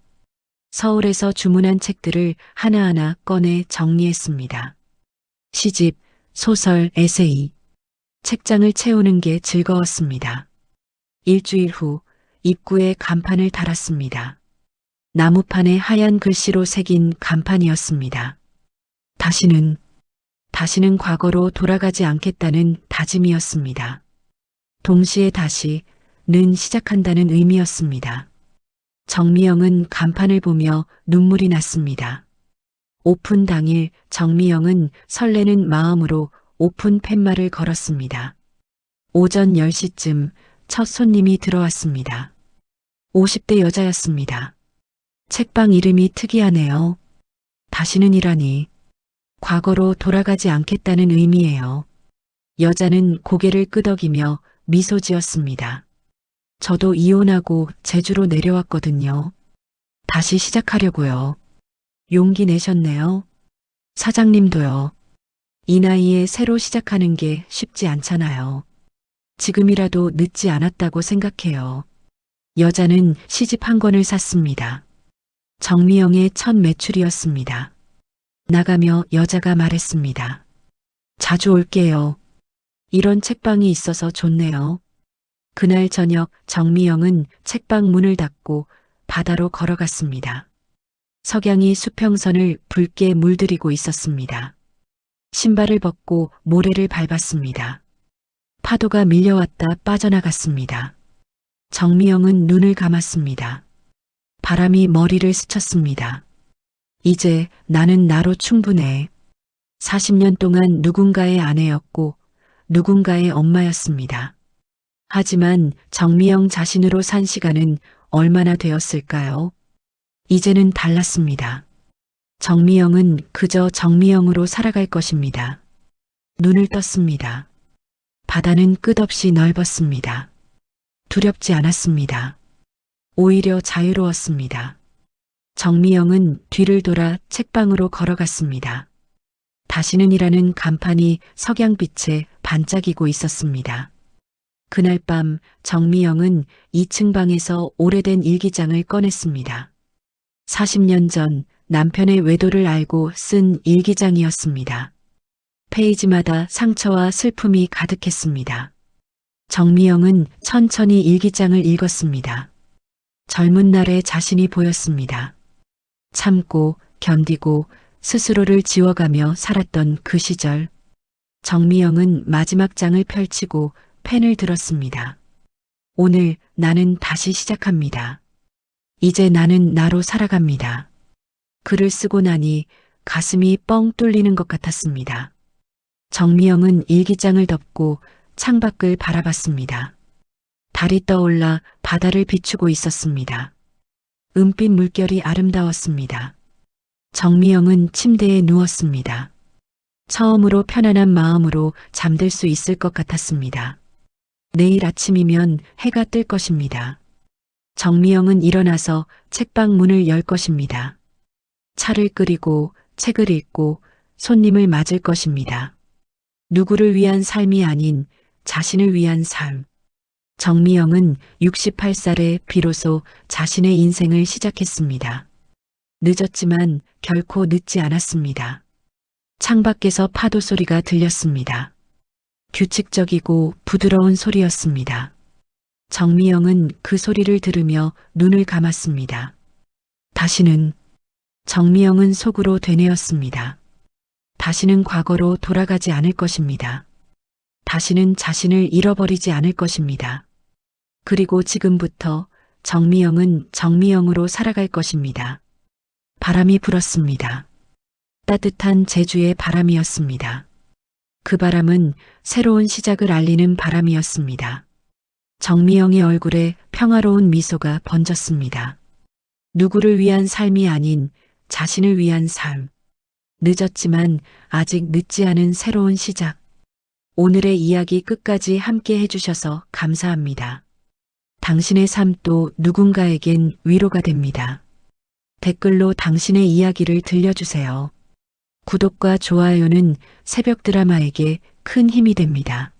서울에서 주문한 책들을 하나하나 꺼내 정리했습니다. 시집, 소설, 에세이. 책장을 채우는 게 즐거웠습니다. 일주일 후 입구에 간판을 달았습니다. 나무판에 하얀 글씨로 새긴 간판이었습니다. 다시는 과거로 돌아가지 않겠다는 다짐이었습니다. 동시에 다시는 시작한다는 의미였습니다. 정미영은 간판을 보며 눈물이 났습니다. 오픈 당일 정미영은 설레는 마음으로 오픈 팻말을 걸었습니다. 오전 10시쯤 첫 손님이 들어왔습니다. 50대 여자였습니다. 책방 이름이 특이하네요. 다시는이라니. 과거로 돌아가지 않겠다는 의미예요. 여자는 고개를 끄덕이며 미소 지었습니다. 저도 이혼하고 제주로 내려왔거든요. 다시 시작하려고요. 용기 내셨네요. 사장님도요. 이 나이에 새로 시작하는 게 쉽지 않잖아요. 지금이라도 늦지 않았다고 생각해요. 여자는 시집 한 권을 샀습니다. 정미영의 첫 매출이었습니다. 나가며 여자가 말했습니다. 자주 올게요. 이런 책방이 있어서 좋네요. 그날 저녁 정미영은 책방 문을 닫고 바다로 걸어갔습니다. 석양이 수평선을 붉게 물들이고 있었습니다. 신발을 벗고 모래를 밟았습니다. 파도가 밀려왔다 빠져나갔습니다. 정미영은 눈을 감았습니다. 바람이 머리를 스쳤습니다. 이제 나는 나로 충분해. 40년 동안 누군가의 아내였고 누군가의 엄마였습니다. 하지만 정미영 자신으로 산 시간은 얼마나 되었을까요? 이제는 달랐습니다. 정미영은 그저 정미영으로 살아갈 것입니다. 눈을 떴습니다. 바다는 끝없이 넓었습니다. 두렵지 않았습니다. 오히려 자유로웠습니다. 정미영은 뒤를 돌아 책방으로 걸어갔습니다. 다시는이라는 간판이 석양빛에 반짝이고 있었습니다. 그날 밤 정미영은 2층 방에서 오래된 일기장을 꺼냈습니다. 40년 전 남편의 외도를 알고 쓴 일기장이었습니다. 페이지마다 상처와 슬픔이 가득했습니다. 정미영은 천천히 일기장을 읽었습니다. 젊은 날의 자신이 보였습니다. 참고 견디고 스스로를 지워가며 살았던 그 시절. 정미영은 마지막 장을 펼치고 펜을 들었습니다. 오늘 나는 다시 시작합니다. 이제 나는 나로 살아갑니다. 글을 쓰고 나니 가슴이 뻥 뚫리는 것 같았습니다. 정미영은 일기장을 덮고 창밖을 바라봤습니다. 달이 떠올라 바다를 비추고 있었습니다. 은빛 물결이 아름다웠습니다. 정미영은 침대에 누웠습니다. 처음으로 편안한 마음으로 잠들 수 있을 것 같았습니다. 내일 아침이면 해가 뜰 것입니다. 정미영은 일어나서 책방 문을 열 것입니다. 차를 끓이고 책을 읽고 손님을 맞을 것입니다. 누구를 위한 삶이 아닌 자신을 위한 삶. 정미영은 68살에 비로소 자신의 인생을 시작했습니다. 늦었지만 결코 늦지 않았습니다. 창밖에서 파도 소리가 들렸습니다. 규칙적이고 부드러운 소리였습니다. 정미영은 그 소리를 들으며 눈을 감았습니다. 다시는 정미영은 속으로 되뇌었습니다. 다시는 과거로 돌아가지 않을 것입니다. 다시는 자신을 잃어버리지 않을 것입니다. 그리고 지금부터 정미영은 정미영으로 살아갈 것입니다. 바람이 불었습니다. 따뜻한 제주의 바람이었습니다. 그 바람은 새로운 시작을 알리는 바람이었습니다. 정미영의 얼굴에 평화로운 미소가 번졌습니다. 누구를 위한 삶이 아닌 자신을 위한 삶. 늦었지만 아직 늦지 않은 새로운 시작. 오늘의 이야기 끝까지 함께 해주셔서 감사합니다. 당신의 삶도 누군가에겐 위로가 됩니다. 댓글로 당신의 이야기를 들려주세요. 구독과 좋아요는 새벽 드라마에게 큰 힘이 됩니다.